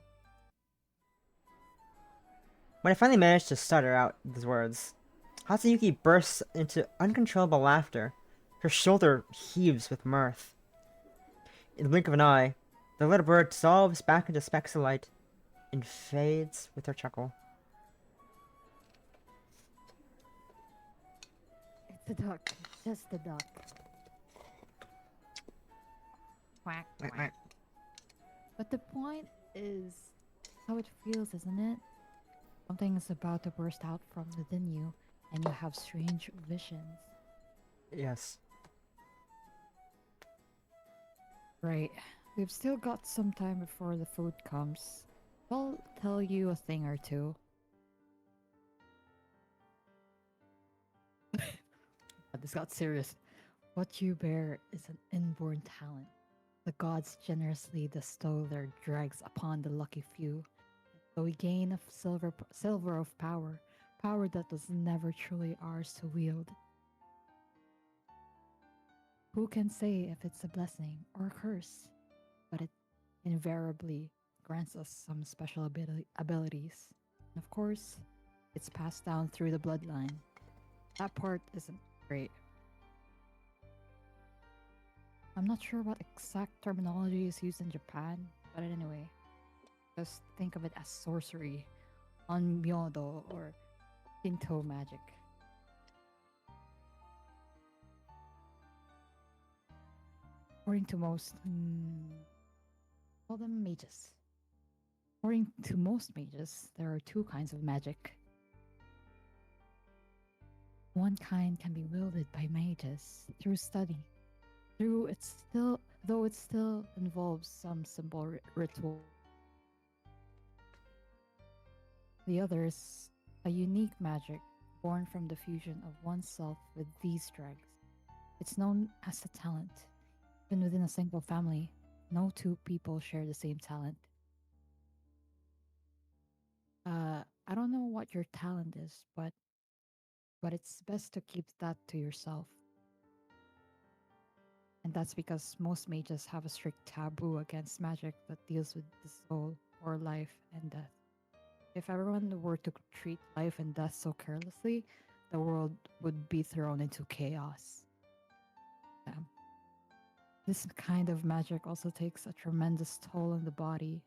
When I finally managed to stutter out these words, Hatsuyuki bursts into uncontrollable laughter. Her shoulder heaves with mirth. In the blink of an eye, the little bird dissolves back into specks of light and fades with her chuckle. It's a duck. Just a duck. Quack, quack. But the point is how it feels, isn't it? Something is about to burst out from within you, and you have strange visions. Yes. Right. We've still got some time before the food comes. I'll tell you a thing or two. This got serious. What you bear is an inborn talent. The gods generously bestow their dregs upon the lucky few. So we gain a silver of power that was never truly ours to wield. Who can say if it's a blessing or a curse? But it invariably grants us some special abilities. And of course, it's passed down through the bloodline. That part isn't great. I'm not sure what exact terminology is used in Japan, but anyway, just think of it as sorcery, onmyodo, or Shinto magic. According to most, call them mages. According to most mages, there are two kinds of magic. One kind can be wielded by mages through study. Though it still involves some simple ritual. The other is a unique magic born from the fusion of oneself with these dregs. It's known as a talent. Even within a single family, no two people share the same talent. I don't know what your talent is, but it's best to keep that to yourself. And that's because most mages have a strict taboo against magic that deals with the soul or life and death. If everyone were to treat life and death so carelessly, the world would be thrown into chaos. This kind of magic also takes a tremendous toll on the body.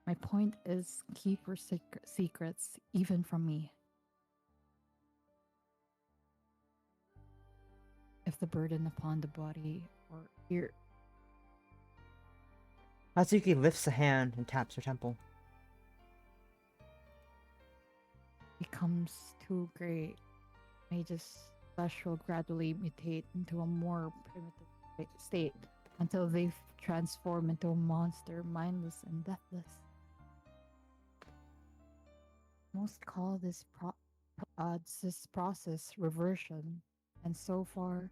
My point is, keep your secrets, even from me. If the burden upon the body or ear Hatsuki lifts a hand and taps her temple. becomes too great, mage's flesh will gradually mutate into a more primitive state until they transform into a monster, mindless and deathless. Most call this process reversion, and so far,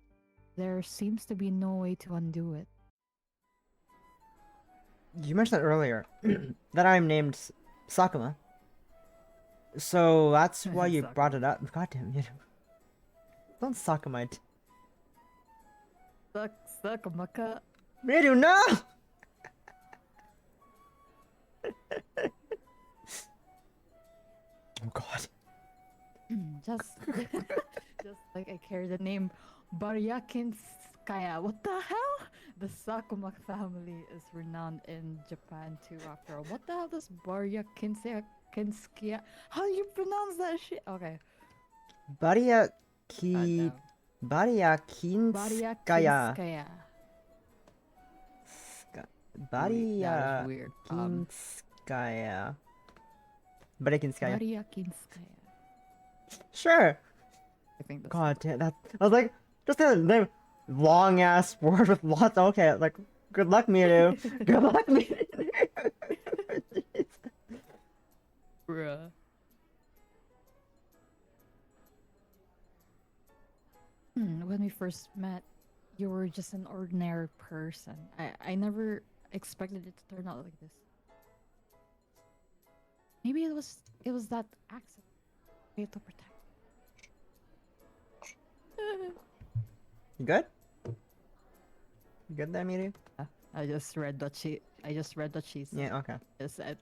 there seems to be no way to undo it. You mentioned earlier that I'm named Sakuma. So that's why you brought it up. Goddamn, you know. Don't Sakuma it. Sakamaka. Miru, no! Oh god. Just like I carry the name Baryakinskaya. What the hell? The Sakuma family is renowned in Japan too, after all. What the hell does Baryakinskaya? How do you pronounce that shit? Okay. Baryakinskaya. Baryakinskaya. That is weird. Baryakinskaya. Baryakinskaya. Baryakinskaya. Sure. I think that's God damn that. I was like, just a name, long ass word with lots. Okay, like, good luck, Miru. Good luck, Miru. bruh. When we first met, you were just an ordinary person. I never expected it to turn out like this. Maybe it was that accident. We had to protect. You good? You good there, Miru? I just read what she said. Yeah, okay. Just said,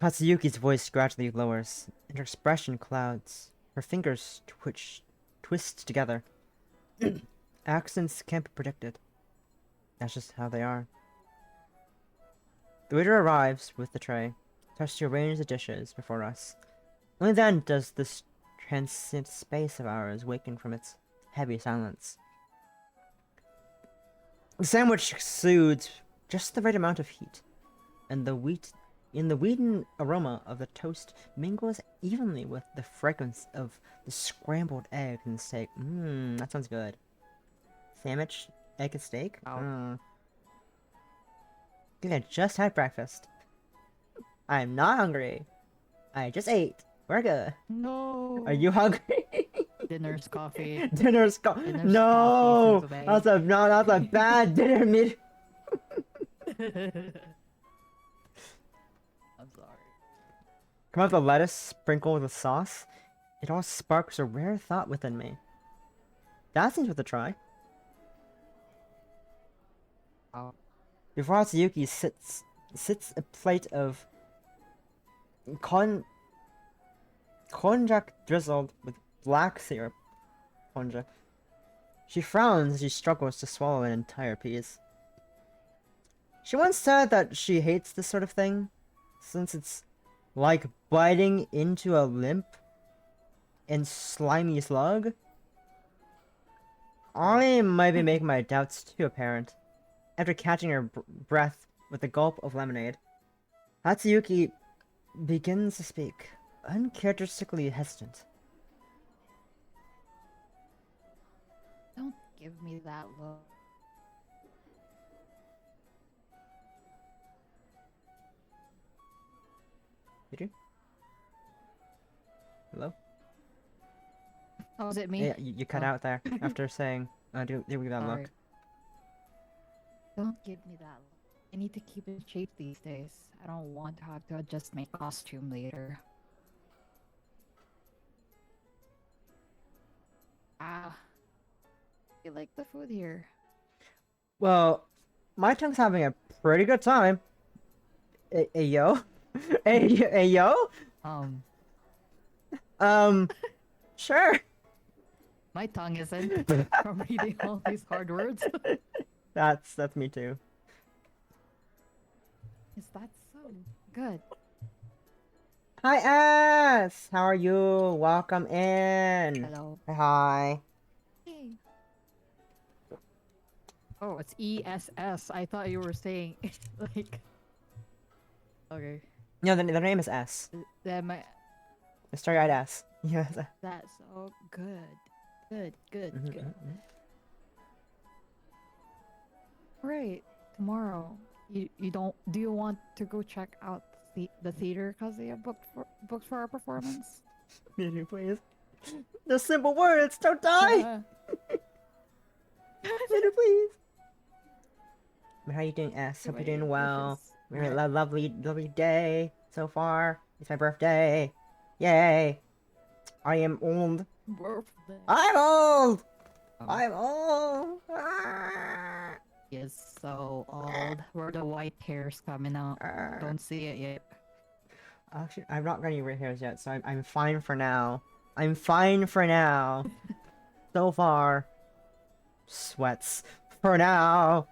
Hatsuyuki's voice gradually lowers, and her expression clouds. Her fingers twist together. Accents can't be predicted. That's just how they are. The waiter arrives with the tray, starts to arrange the dishes before us. Only then does this transient space of ours waken from its heavy silence. The sandwich exudes just the right amount of heat, and the wheaten aroma of the toast mingles evenly with the fragrance of the scrambled eggs and steak. That sounds good. Sandwich, egg and steak? I think I just had breakfast. I'm not hungry. I just ate. We're good. no. Are you hungry? Dinner's coffee. Dinner's no! coffee, That's a bad dinner meat. I'm sorry. Come out the lettuce sprinkled with sauce. It all sparks a rare thought within me. That seems worth a try. Oh. Before Hatsuyuki sits a plate of konjac drizzled with black syrup. Konjac. She frowns as she struggles to swallow an entire piece. She once said that she hates this sort of thing, since it's like biting into a limp and slimy slug. I might be making my doubts too apparent. After catching her breath with a gulp of lemonade, Hatsuyuki begins to speak, uncharacteristically hesitant. Don't give me that look. Did you? Hello? Oh, is it me? Yeah, you cut Oh. out there after saying, do give me that Sorry. look. Don't give me that look. I need to keep in shape these days. I don't want to have to adjust my costume later. Ah. You like the food here? Well, my tongue's having a pretty good time. Hey, yo? Hey, yo? Sure. My tongue isn't from reading all these hard words. That's me too. Is that so? Good. Hi, S! How are you? Welcome in. Hello. Hi. Hey. Oh, it's ESS. I thought you were saying like. Okay. No, their name is S. That might. The starry-eyed S. Yes. That's so good. Good. Mhm, Good. mhm. Right. Tomorrow. You don't. Do you want to go check out the theater because they have booked for our performance? Maybe, please. The simple words, don't die! Maybe, please. How you doing, S? Hope you're Wait, doing well. wishes. We had a lovely day so far. It's my birthday. Yay! I am old. Birthday. I'm old! Oh. I'm old! Ah! He is so old. Where the white hairs coming out? Ah. Don't see it yet. Actually, I've not got any red hairs yet, so I'm fine for now. I'm fine for now. So far. Sweats. For now.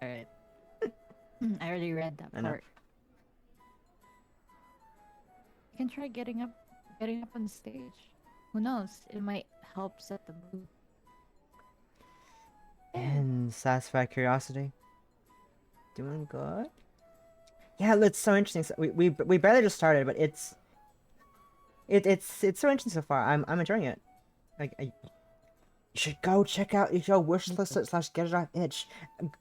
Alright. I already read that I know. part. You can try getting up on stage. Who knows? It might help set the mood. And satisfy curiosity. Doing good? Yeah, it's so interesting. So we barely just started, but it's so interesting so far. I'm enjoying it. You should go check out your wish list / get it off itch.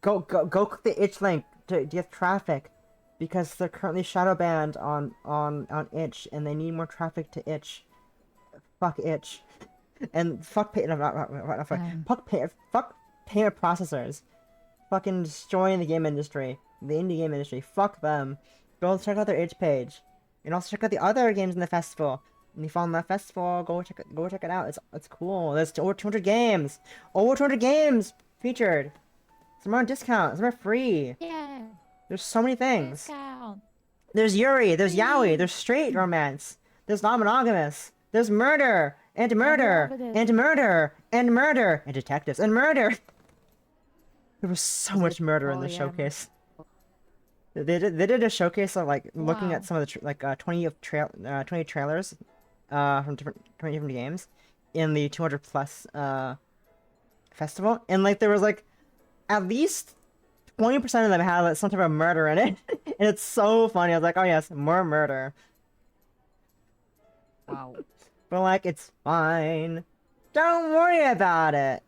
Go click the itch link to get traffic, because they're currently shadow banned on itch, and they need more traffic to itch. Fuck itch, and fuck pay, no, not fuck, fuck payment processors. Fucking destroying the game industry, the indie game industry. Fuck them. Go check out their itch page, and also check out the other games in the festival. And if you found that festival, go check it out. It's cool. There's over 200 games. Over 200 games featured. Some are on discount. Some are free. Yeah. There's so many things. Discount. There's Yuri. There's Yaoi. There's straight romance. There's non-monogamous. There's murder and murder love it. and murder and murder and detectives and murder. There was so Is much it murder in the polyamorous? showcase. They did a showcase of like looking Wow. at some of the 20 trailers from 20 different games in the 200 plus festival, and like there was like at least 20% of them had like, some type of murder in it. And it's so funny. I was like, oh yes, more murder. Wow. But like, it's fine. Don't worry about it.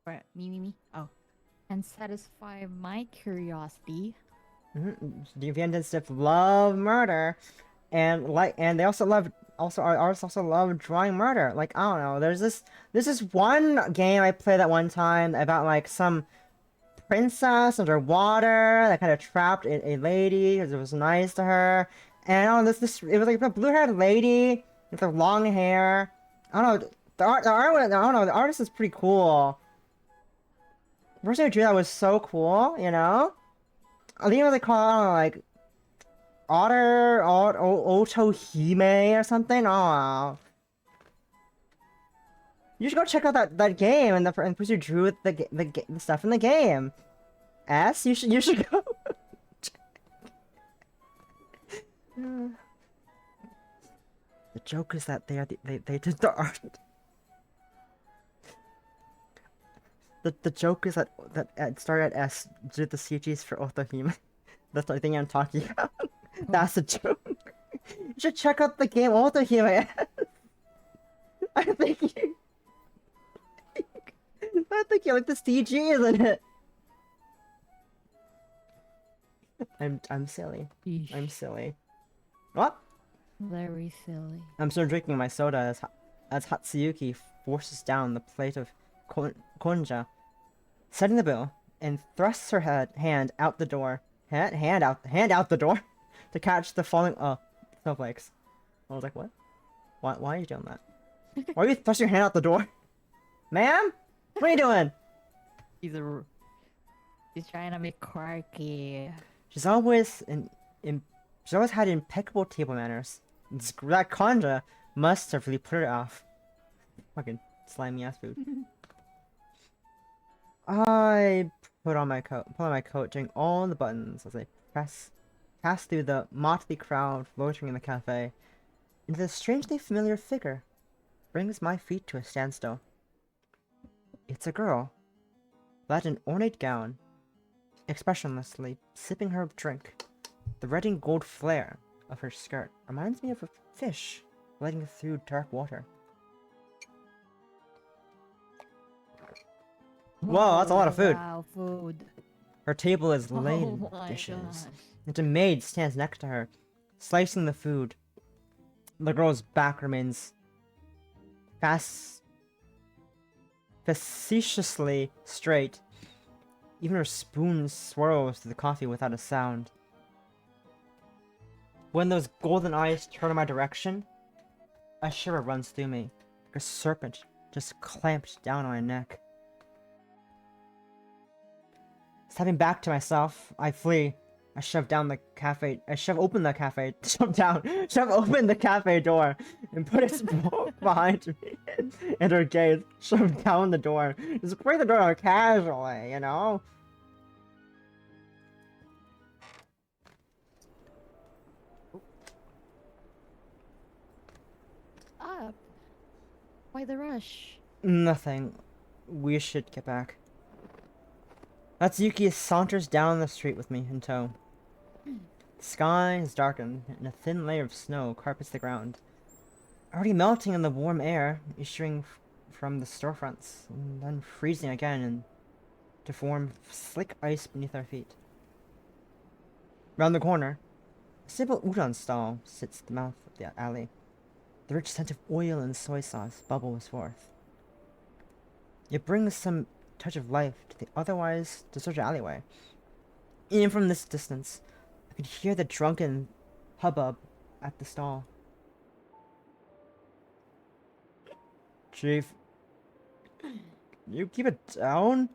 Right. Me. Oh. And satisfy my curiosity. The Vietnamese love murder, and they also love artists also love drawing murder. Like, I don't know. There's this one game I played that one time about like some princess underwater that kind of trapped a lady because it was nice to her. And I don't know, it was like a blue-haired lady with her long hair. I don't know. I don't know. The artist is pretty cool. The person who drew that was so cool, you know? I think it was like called, I don't know, like Otohime or something. Oh, you should go check out that game and the person who drew the stuff in the game. S, you should go. The joke is that they did the art. The joke is that it started at S, did the CGs for Otohime. That's the thing I'm talking about. That's a joke. You should check out the game Otohime. I think you. I think you like the CG, isn't it? I'm silly. Yeesh. I'm silly. What? Very silly. I'm still drinking my soda as Hatsuyuki forces down the plate of konja, setting the bill, and thrusts her hand out the door. Hand out the door to catch the falling snowflakes. I was like, what? Why are you doing that? Why are you thrusting your hand out the door? Ma'am? What are you doing? He's trying to be quirky. She's always she's always had impeccable table manners. That konja must have really put her off. Fucking slimy ass food. I put on my coat, doing all the buttons as I pass through the motley crowd loitering in the cafe, into the strangely familiar figure. Brings my feet to a standstill. It's a girl, clad in ornate gown, expressionlessly sipping her drink. The red and gold flare of her skirt reminds me of a fish gliding through dark water. Whoa, that's a lot of food. Wow, food. Her table is laden with my dishes, gosh. and a maid stands next to her, slicing the food. The girl's back remains facetiously straight. Even her spoon swirls through the coffee without a sound. When those golden eyes turn in my direction, a shiver runs through me, like a serpent just clamped down on my neck. Stepping back to myself, I flee. I shove open the cafe door and put it behind me. And her gaze shoved down the door. Just break the door casually, you know? Up. Why the rush? Nothing. We should get back. Natsuki saunters down the street with me in tow. The sky is darkened, and a thin layer of snow carpets the ground, already melting in the warm air issuing from the storefronts, and then freezing again and to form slick ice beneath our feet. Round the corner, a simple udon stall sits at the mouth of the alley. The rich scent of oil and soy sauce bubbles forth. It brings some touch of life to the otherwise deserted alleyway. Even from this distance, I could hear the drunken hubbub at the stall. Chief, can you keep it down?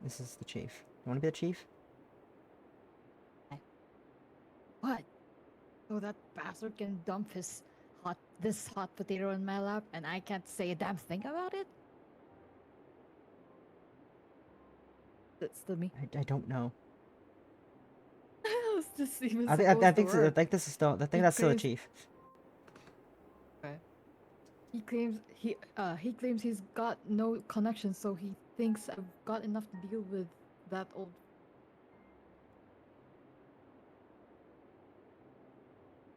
This is the chief. You want to be the chief? What? So that bastard can dump this hot potato in my lap and I can't say a damn thing about it? That's still me. I don't know. It's just even I think this is still. I think that's still the chief. Okay. He claims he's got no connection, so he thinks I've got enough to deal with that old.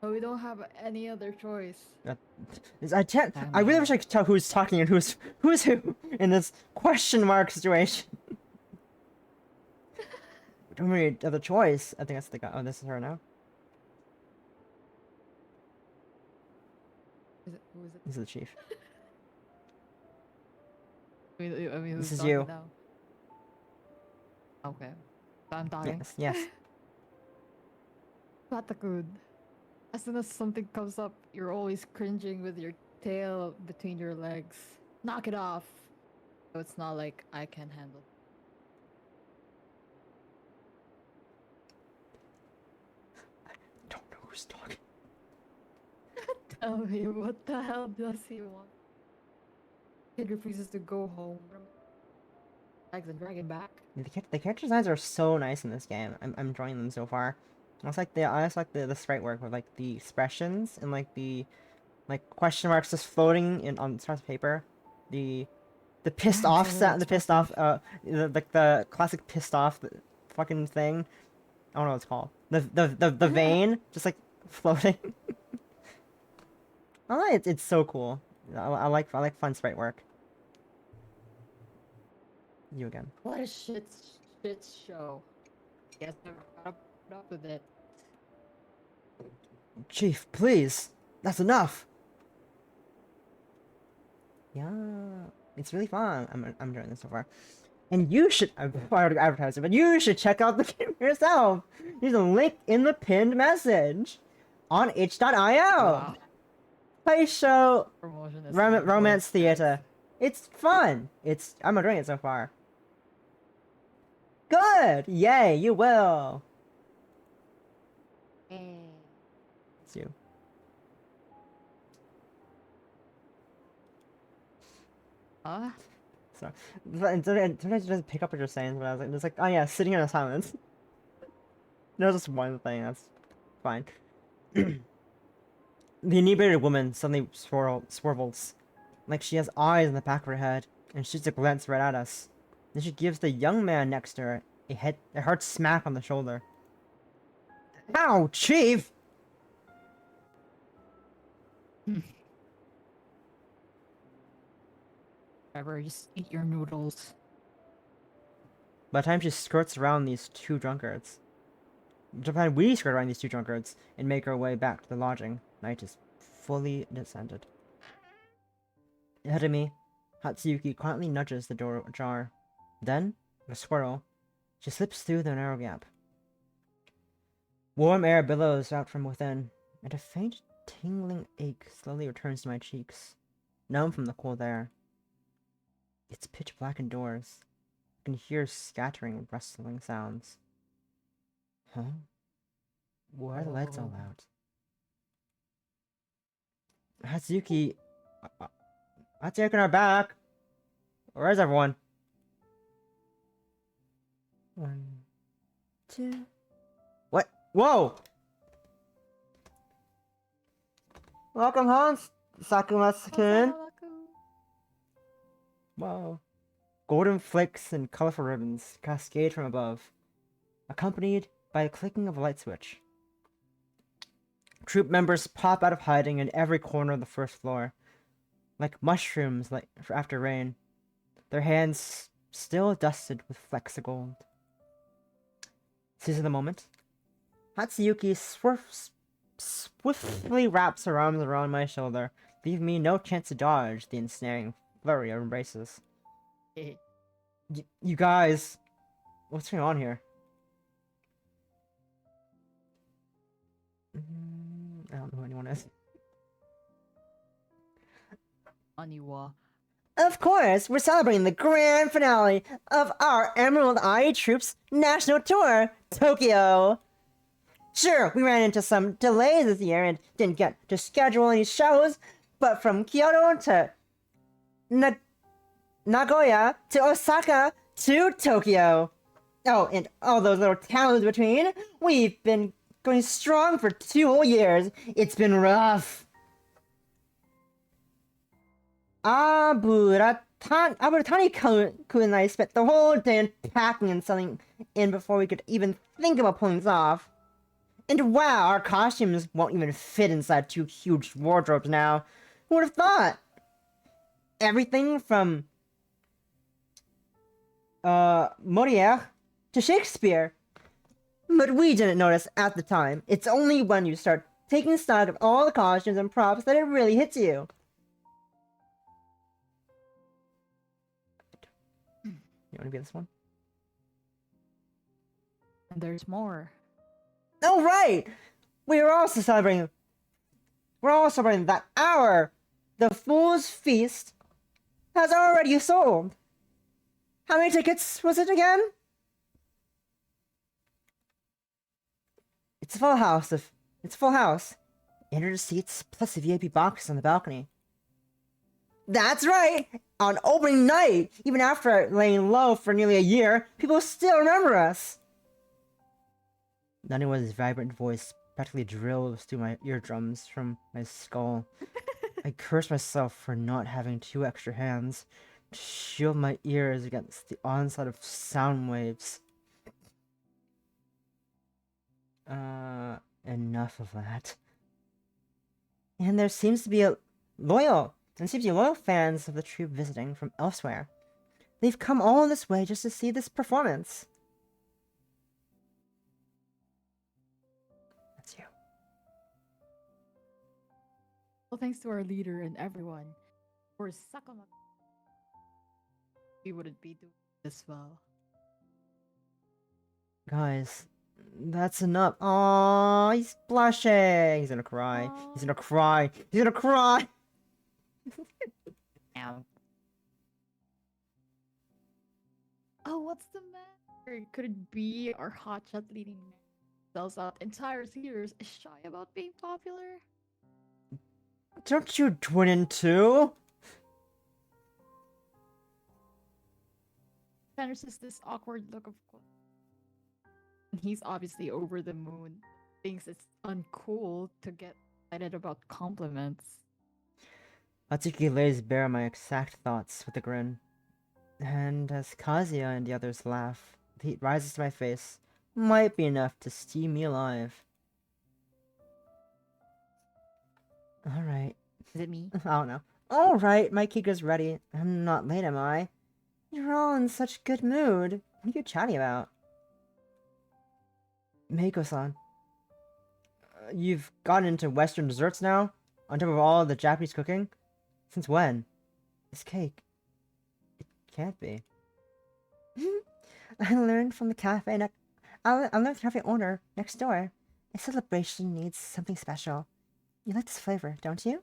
So we don't have any other choice. I really wish I could tell who's talking and who's who in this question mark situation. We don't really have a choice. I think that's the guy. Oh, this is her now. Who is it? This is the chief. I mean, This who's is you. talking now? Okay. So I'm talking. Yes. Patakun. As soon as something comes up, you're always cringing with your tail between your legs. Knock it off. So it's not like I can handle. I don't know who's talking. Tell me, what the hell does he want? Kid refuses to go home. Drags and dragon back. The character designs are so nice in this game. I'm enjoying them so far. I also like the sprite work with like the expressions and like the question marks just floating in on parts of paper. The pissed Yeah, off it's really sound, the classic pissed off fucking thing. I don't know what it's called. The vein just like floating. I like it. It's so cool. I like fun sprite work. You again. What a shit show. Guess never put up with it. Chief, please. That's enough. Yeah, it's really fun. I'm enjoying this so far. And you should, I've already advertised it, but you should check out the game yourself. There's a link in the pinned message on itch.io. Wow. Taisho Promotion is Romance Theater. guys. It's fun. I'm enjoying it so far. Good. Yay, you will. It's you. Huh? So, sometimes it doesn't pick up what you're saying, but I was like, it's like, oh yeah, sitting in silence. There's just one thing, that's fine. The inebriated woman suddenly swervels, like she has eyes in the back of her head, and shoots a glance right at us. Then she gives the young man next to her a hard smack on the shoulder. Ow, Chief! Whatever, just eat your noodles. By the time she skirts around these two drunkards, by the time we skirt around these two drunkards and make our way back to the lodging, night is fully descended. Ahead of me, Hatsuyuki quietly nudges the door ajar. Then, like a squirrel, she slips through the narrow gap. Warm air billows out from within, and a faint tingling ache slowly returns to my cheeks, numb from the cold air. It's pitch black indoors. I can hear scattering, rustling sounds. Huh? Why are the lights all out? Hatsuyuki... Hatsuyuki are back! Where's everyone? 1, 2... What? Whoa! Welcome home, Sakuma-kun! Whoa. Golden flicks and colorful ribbons cascade from above, accompanied by the clicking of a light switch. Troop members pop out of hiding in every corner of the first floor, like mushrooms after rain, their hands still dusted with flecks of gold. Seizing the moment, Hatsuyuki swiftly wraps her arms around my shoulder, leaving me no chance to dodge the ensnaring flurry of embraces. You guys, what's going on here? I don't know who anyone is. Aniwa. Of course, we're celebrating the grand finale of our Emerald Eye Troops National Tour, Tokyo! Sure, we ran into some delays this year and didn't get to schedule any shows, but from Kyoto to Nagoya to Osaka to Tokyo. Oh, and all those little towns between, we've been going strong for 2 whole years. It's been rough. Aburatani-kun and I spent the whole day packing and selling in before we could even think about pulling this off. And wow, our costumes won't even fit inside 2 huge wardrobes now. Who would have thought? Everything from Molière to Shakespeare. But we didn't notice at the time. It's only when you start taking stock of all the costumes and props that it really hits you. You want to be this one? And there's more. Oh, right! We're also celebrating that the Fool's Feast has already sold. How many tickets was it again? It's a full house. It's a full house. 100 seats plus a VIP box on the balcony. That's right! On opening night, even after laying low for nearly a year, people still remember us! Naniwa's vibrant voice practically drills through my eardrums from my skull. I curse myself for not having 2 extra hands to shield my ears against the onslaught of sound waves. Enough of that. And there seems to be loyal fans of the troupe visiting from elsewhere. They've come all this way just to see this performance. That's you. Well, thanks to our leader and everyone. For Sakama, we wouldn't be doing this well. Guys, that's enough. Oh, he's blushing. He's gonna cry. He's gonna cry. He's gonna cry. Ow. Oh, what's the matter? Could it be our hotshot leading sells out entire theaters is shy about being popular? Don't you twin in too? Finishes this awkward look of course. He's obviously over the moon. Thinks it's uncool to get excited about compliments. Atsuki lays bare my exact thoughts with a grin. And as Kazuya and the others laugh, the heat rises to my face. Might be enough to steam me alive. Alright. Is it me? I don't know. Alright, my Kika's ready. I'm not late, am I? You're all in such good mood. What are you chatting about? Meiko-san. You've gotten into Western desserts now? On top of all the Japanese cooking? Since when? This cake. It can't be. I learned from the cafe I learned from the cafe owner next door. A celebration needs something special. You like this flavor, don't you?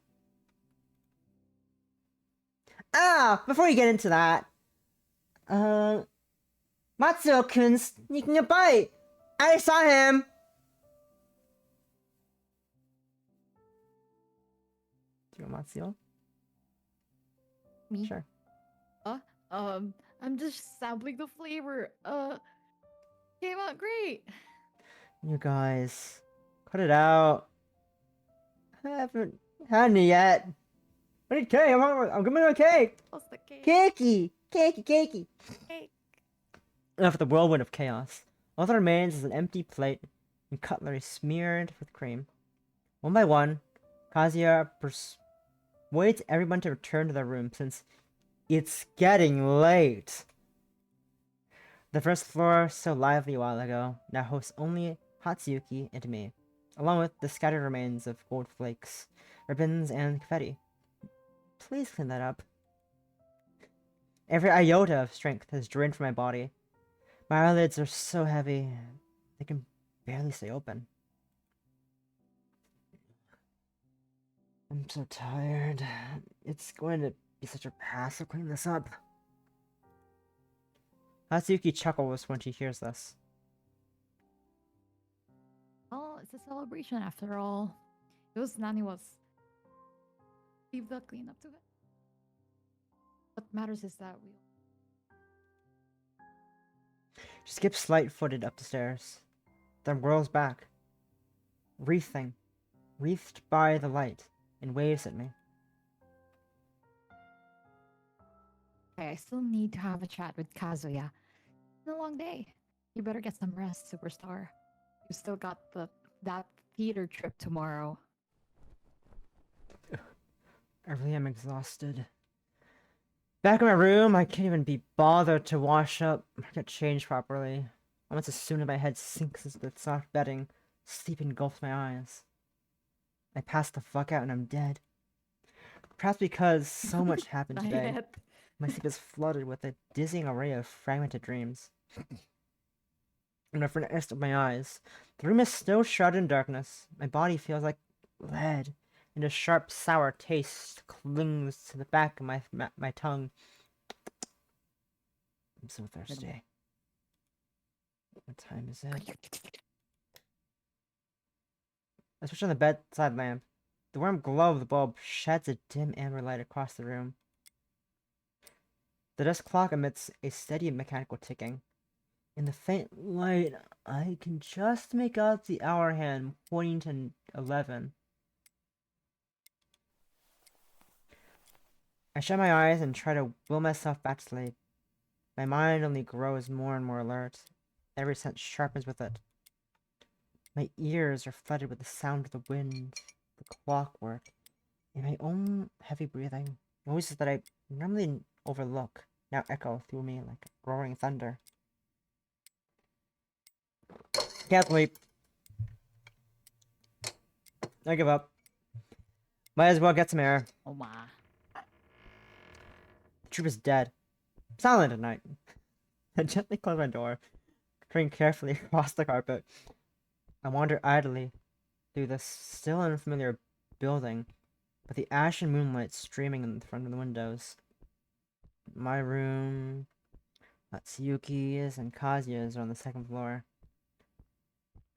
Ah! Before you get into that, Matsuo-kun's sneaking a bite! I saw him! Do you want Matsuo? Me? Sure. I'm just sampling the flavor. Came out great. You guys, cut it out. I haven't had any yet. I need cake. I'm giving a cake. What's the cake? Cakey. Cake. Enough of the whirlwind of chaos. All that remains is an empty plate and cutlery smeared with cream. One by one, Kazuya persuades everyone to return to their room since it's getting late. The first floor, so lively a while ago, now hosts only Hatsuyuki and me, along with the scattered remains of gold flakes, ribbons, and confetti. Please clean that up. Every iota of strength has drained from my body. My eyelids are so heavy, they can barely stay open. I'm so tired. It's going to be such a hassle cleaning this up. Hatsuyuki chuckles when she hears this. Well, it's a celebration after all. It was Naniwa's. Leave the cleanup to it. What matters is that we. She skips light-footed up the stairs, then whirls back, wreathed by the light, and waves at me. Okay, I still need to have a chat with Kazuya. It's been a long day. You better get some rest, superstar. You still got that theater trip tomorrow. I really am exhausted. Back in my room, I can't even be bothered to wash up or get changed properly. Almost as soon as my head sinks into the soft bedding, sleep engulfs my eyes. I pass the fuck out and I'm dead. Perhaps because so much happened today. My sleep is flooded with a dizzying array of fragmented dreams. When I first open my eyes, the room is still shrouded in darkness. My body feels like lead, and a sharp, sour taste clings to the back of my tongue. I'm so thirsty. What time is it? I switch on the bedside lamp. The warm glow of the bulb sheds a dim amber light across the room. The desk clock emits a steady mechanical ticking. In the faint light, I can just make out the hour hand pointing to 11. I shut my eyes and try to will myself back to sleep. My mind only grows more and more alert. Every sense sharpens with it. My ears are flooded with the sound of the wind, the clockwork, and my own heavy breathing. Noises that I normally overlook now echo through me like roaring thunder. Can't sleep. I give up. Might as well get some air. Oh my. The troop is dead. Silent at night. I gently close my door, turning carefully across the carpet. I wander idly through this still unfamiliar building, with the ashen moonlight streaming in front of the windows. My room, Matsuyuki's, and Kazuya's are on the second floor.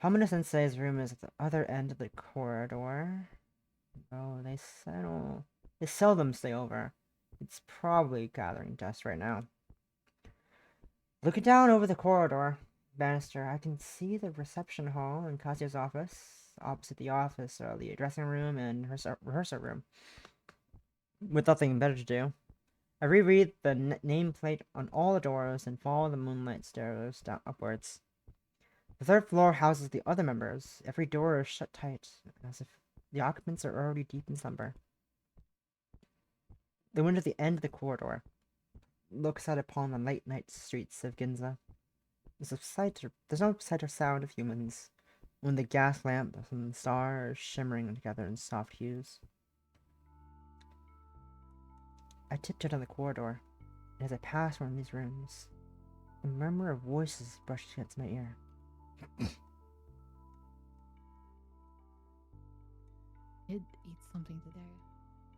Hamada Sensei's room is at the other end of the corridor. Oh, they seldom stay over. It's probably gathering dust right now. Looking down over the corridor banister, I can see the reception hall and Kazuya's office. Opposite the office are the dressing room and rehearsal room. With nothing better to do, I reread the nameplate on all the doors and follow the moonlight stairs down upwards. The third floor houses the other members. Every door is shut tight, as if the occupants are already deep in slumber. The window at the end of the corridor looks out upon the late night streets of Ginza. There's no sight or sound of humans, when the gas lamps and the stars shimmering together in soft hues. I tiptoed down the corridor, and as I passed one of these rooms, a murmur of voices brushed against my ear. Did eat something today.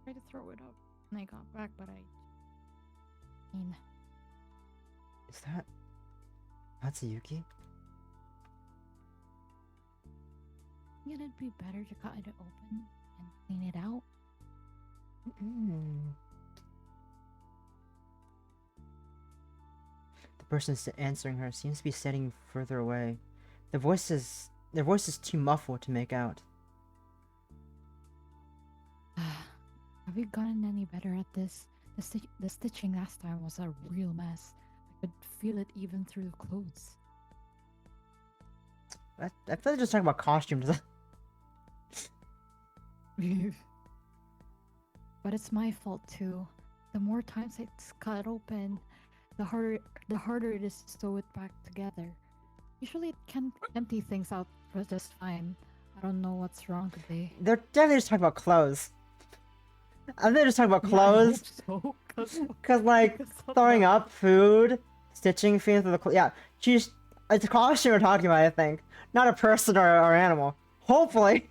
Tried to throw it up when I got back, but Is that Matsuyuki? think it'd be better to cut it open and clean it out. The person answering her seems to be standing further away. Their voice is too muffled to make out. Have you gotten any better at this? The stitching last time was a real mess. I could feel it even through the clothes. I feel like they're just talking about costumes. But it's my fault too. The more times it's cut open, the harder it is to sew it back together. Usually it can empty things out just fine. I don't know what's wrong today. They're definitely just talking about clothes. I think they're just talking about clothes. Yeah, I hope so, Cause like throwing up food, stitching things with the clothes. Yeah, it's a costume we're talking about. I think, not a person or animal. Hopefully.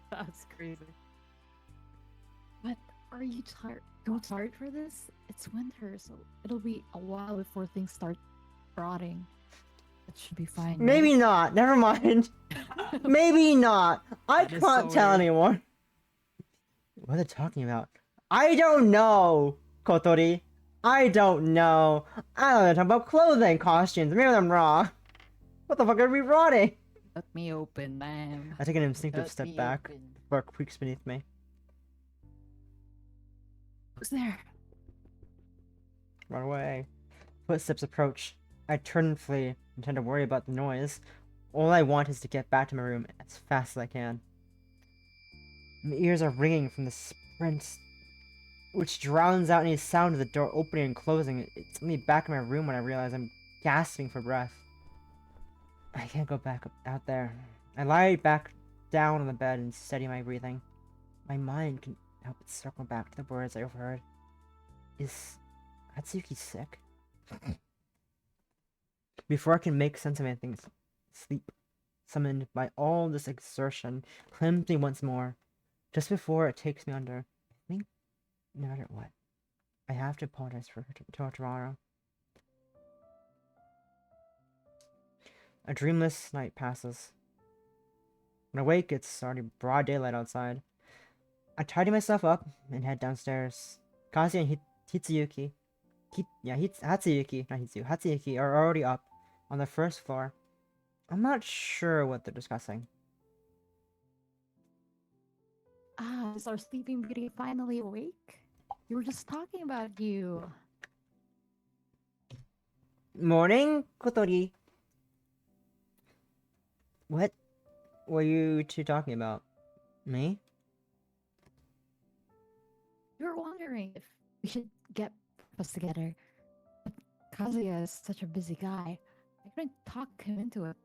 That's crazy. But are you tired? Too tired for this? It's winter, so it'll be a while before things start rotting. It should be fine. Maybe right? not. Never mind. Maybe not. I That is can't so tell weird. anymore. What are they talking about? I don't know, Kotori. I don't know. I don't know. They're talking about clothing, costumes. Maybe I'm wrong. What the fuck are we rotting? Let me open, man. I take an instinctive Let step me back open. before it creaks beneath me. Who's there? Run away. Footsteps approach. I turn and flee, and tend to worry about the noise. All I want is to get back to my room as fast as I can. My ears are ringing from the sprints, which drowns out any sound of the door opening and closing. It's only back in my room when I realize I'm gasping for breath. I can't go back out there. I lie back down on the bed and steady my breathing. My mind can help it circle back to the words I overheard. Is Hatsuki sick? Before I can make sense of anything, sleep, summoned by all this exertion, claims me once more. Just before it takes me under, I think, no matter what, I have to apologize for her to her tomorrow. A dreamless night passes. When I wake, it's already broad daylight outside. I tidy myself up and head downstairs. Kazuya and Hitsuyuki, Hatsuyuki, not Hitsu, Hatsuyuki are already up on the first floor. I'm not sure what they're discussing. Ah, is our sleeping beauty finally awake? We were just talking about you. Morning, Kotori. What were you two talking about? Me? We were wondering if we should get breakfast together. But Kazuya is such a busy guy. I couldn't talk him into it.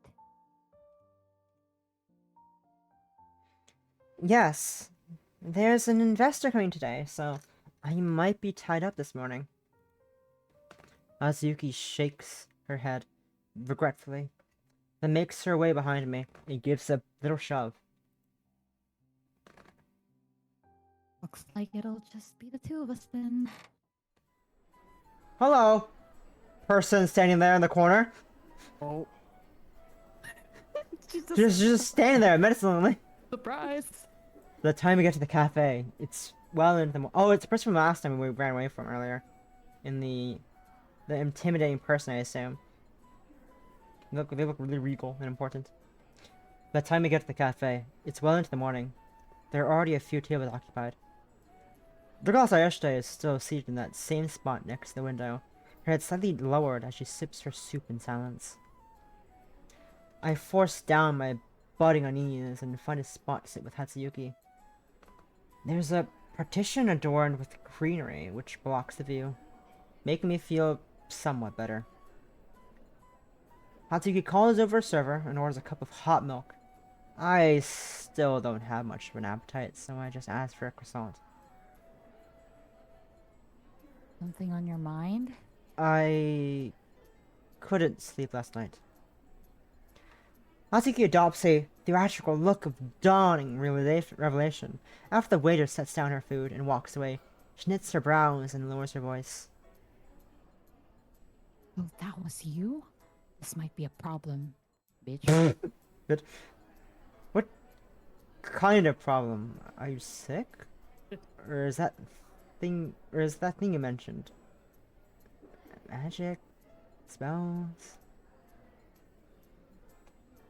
Yes. There's an investor coming today, so I might be tied up this morning. Azuki shakes her head regretfully, then makes her way behind me and gives a little shove. Looks like it'll just be the two of us then. Hello! Person standing there in the corner. Oh, Just standing there menacingly. Surprise! By the time we get to the cafe, it's well into the oh, it's the person from last time we ran away from earlier. In the intimidating person, I assume. They look really regal and important. By the time we get to the cafe, it's well into the morning. There are already a few tables occupied. The girl Sayashite is still seated in that same spot next to the window, her head slightly lowered as she sips her soup in silence. I force down my budding unease and find a spot to sit with Hatsuyuki. There's a partition adorned with greenery which blocks the view, making me feel somewhat better. Hatsuyuki calls over a server and orders a cup of hot milk. I still don't have much of an appetite, so I just ask for a croissant. Something on your mind? I couldn't sleep last night. Hatsuyuki adopts a theatrical look of dawning revelation after the waiter sets down her food and walks away. She knits her brows and lowers her voice. Oh, that was you? This might be a problem, bitch. Good. What kind of problem? Are you sick? Or is that thing you mentioned? Magic? Spells?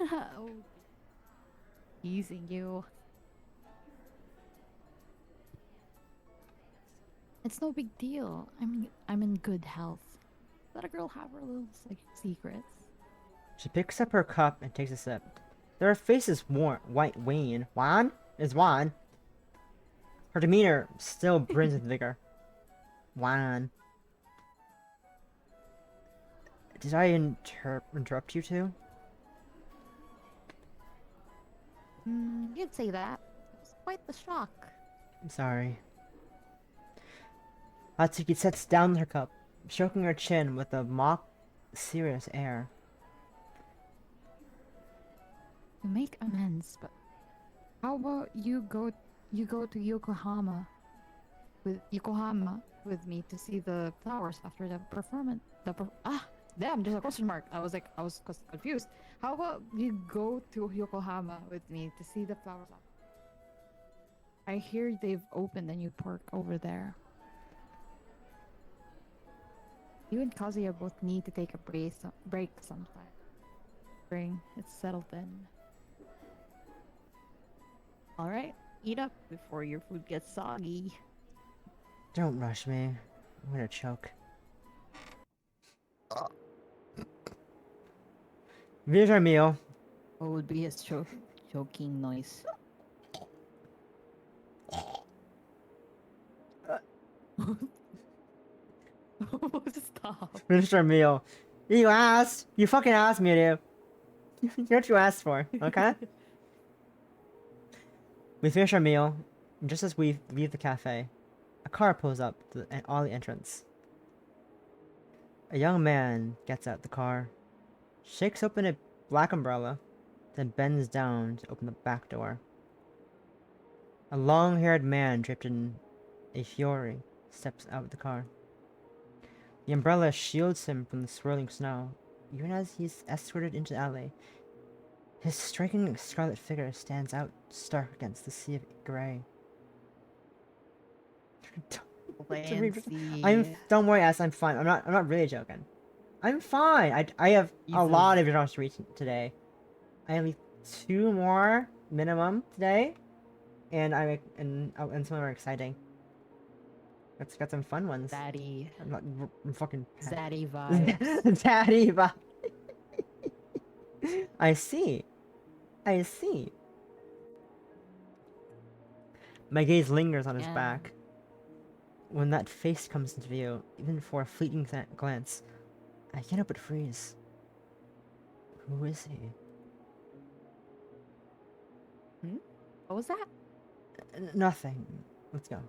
Oh, teasing you. It's no big deal. I'm in good health. Let a girl have her little secrets. She picks up her cup and takes a sip. Her face is white wan. Wan? Is wan. Her demeanor still brims with vigor. Wan. Did I interrupt you two? You'd say that. It was quite the shock. I'm sorry. Hatsuki sets down her cup, stroking her chin with a mock serious air. To make amends, but how about you go to Yokohama with me to see the flowers after the performance. Damn, there's a question mark. I was confused. How about you go to Yokohama with me to see the flowers? I hear they've opened a new park over there. You and Kazuya both need to take a break sometime. Spring, it's settled in. Alright, eat up before your food gets soggy. Don't rush me. I'm gonna choke. Here's our meal. what would be his choking noise? Stop. Finish our meal. You asked! You fucking asked me to. You're what you asked for, okay? We finish our meal, and just as we leave the cafe, a car pulls up to the alley entrance. A young man gets out the car, shakes open a black umbrella, then bends down to open the back door. A long-haired man draped in a fiori steps out of the car. The umbrella shields him from the swirling snow, even as he's escorted into the alley. His striking scarlet figure stands out stark against the sea of grey. Fancy. Don't worry, Ass. I'm fine. I'm not really joking. I'm fine. I have a lot of journals to read today. I have 2 more minimum today, and and some of them are exciting. Let's got some fun ones. Daddy. I'm fucking Zaddy vibes. Daddy vibe. I see. I see. My gaze lingers on his Yeah. back. When that face comes into view, even for a fleeting glance, I can't help but freeze. Who is he? What was that? Nothing. Let's go.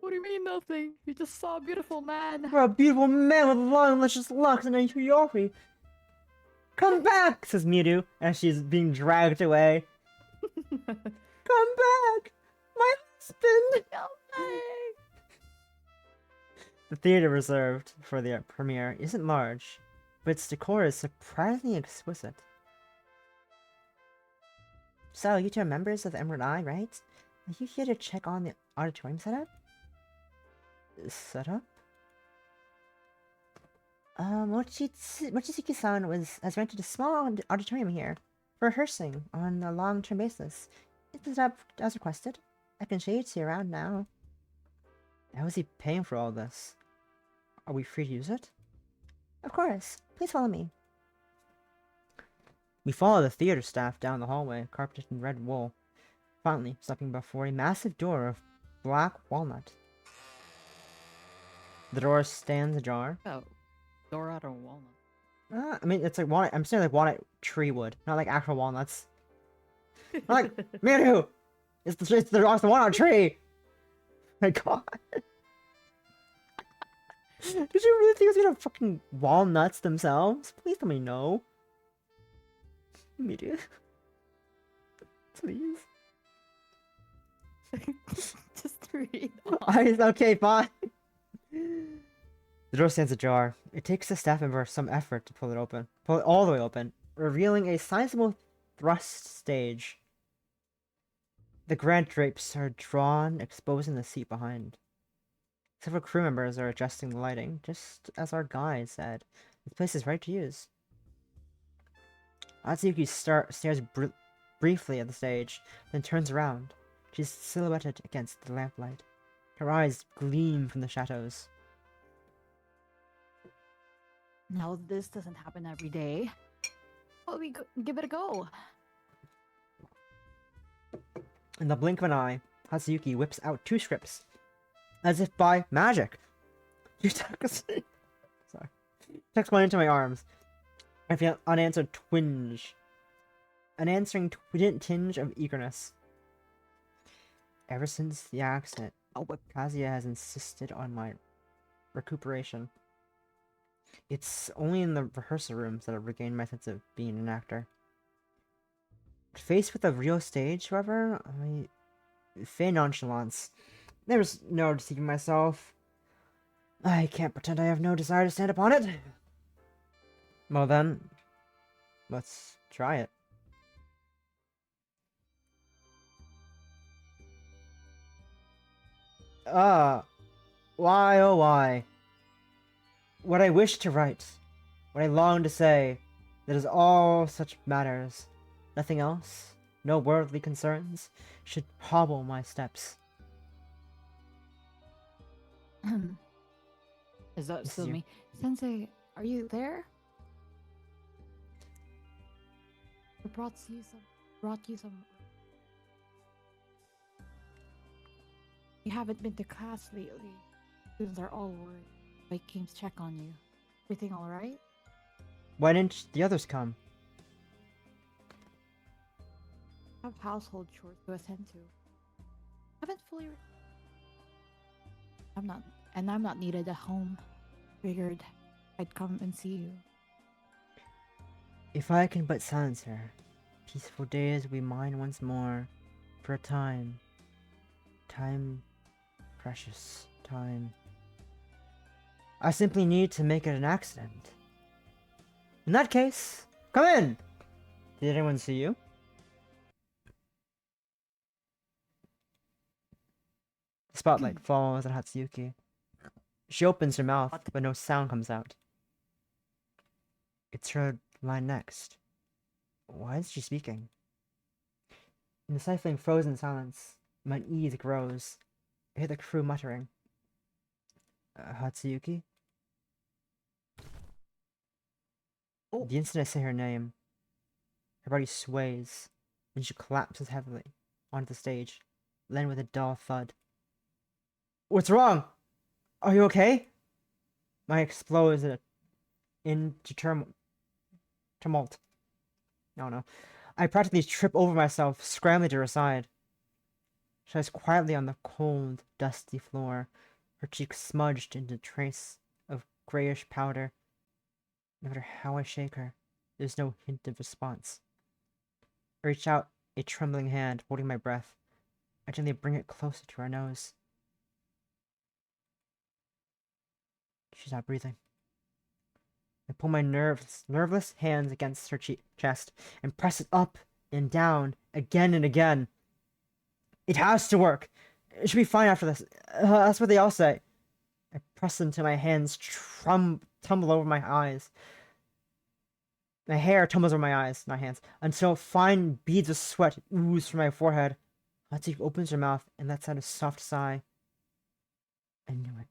What do you mean nothing? You just saw a beautiful man. For a beautiful man with long, luscious locks and a Yori. Come back, says Miru, as she's being dragged away. Come back! My husband! The theater reserved for the premiere isn't large, but its decor is surprisingly exquisite. So, you 2 are members of the Emerald Eye, right? Are you here to check on the auditorium setup? Setup? Mochizuki-san has rented a small auditorium here for rehearsing on a long-term basis. It's set up as requested. I can show you to around now. How is he paying for all this? Are we free to use it? Of course. Please follow me. We follow the theater staff down the hallway, carpeted in red wool, finally stopping before a massive door of black walnut. The door stands ajar. Oh, door out of walnut. I mean, it's like walnut. I'm saying like walnut tree wood, not like actual walnuts. Not like Miru, it's the walnut tree. My God. Did you really think it was gonna fucking walnuts themselves? Please tell me no. Miru. Please. Just read. Okay, fine. The door stands ajar. It takes a staff member some effort to pull it all the way open, revealing a sizable thrust stage. The grand drapes are drawn, exposing the seat behind. Several crew members are adjusting the lighting, just as our guide said. This place is right to use. Atsuki stares briefly at the stage, then turns around. She's silhouetted against the lamplight. Her eyes gleam from the shadows. Now this doesn't happen every day. Well, give it a go. In the blink of an eye, Hatsuyuki whips out 2 scripts, as if by magic. Sorry. Tucks one into my arms. I feel an unanswering tinge of eagerness. Ever since the accident, Kazuya has insisted on my recuperation. It's only in the rehearsal rooms that I've regained my sense of being an actor. Faced with a real stage, however, I feign nonchalance. There's no deceiving myself. I can't pretend I have no desire to stand upon it. Well then, let's try it. Why oh why? What I wish to write, what I long to say, that is all such matters. Nothing else, no worldly concerns, should hobble my steps. Is that This still is you. me? Sensei, are you there? I brought you some. You haven't been to class lately. Students are all worried. I came to check on you. Everything alright? Why didn't the others come? I have household chores to attend to. Haven't fully. I'm not needed at home. Figured I'd come and see you. If I can but silence her, peaceful days will be mine once more, for a time. Time, precious time. I simply need to make it an accident. In that case, come in! Did anyone see you? Spotlight falls on Hatsuyuki. She opens her mouth, What? but no sound comes out. It's her line next. Why is she speaking? In the stifling frozen silence, my unease grows. I hear the crew muttering. Hatsuyuki? Oh. The instant I say her name, her body sways, and she collapses heavily onto the stage, landing with a dull thud. What's wrong? Are you okay? My explodes into tumult. No, no. I practically trip over myself, scrambling to her side. She lies quietly on the cold, dusty floor, her cheeks smudged into a trace of grayish powder. No matter how I shake her, there's no hint of response. I reach out a trembling hand, holding my breath. I gently bring it closer to her nose. She's not breathing. I pull my nerveless hands against her chest and press it up and down again and again. It has to work. It should be fine after this. That's what they all say. I press until my hands tumble over my eyes. My hair tumbles over my eyes, not hands, until fine beads of sweat ooze from my forehead. Hatsuki opens her mouth and lets out a soft sigh. I knew it.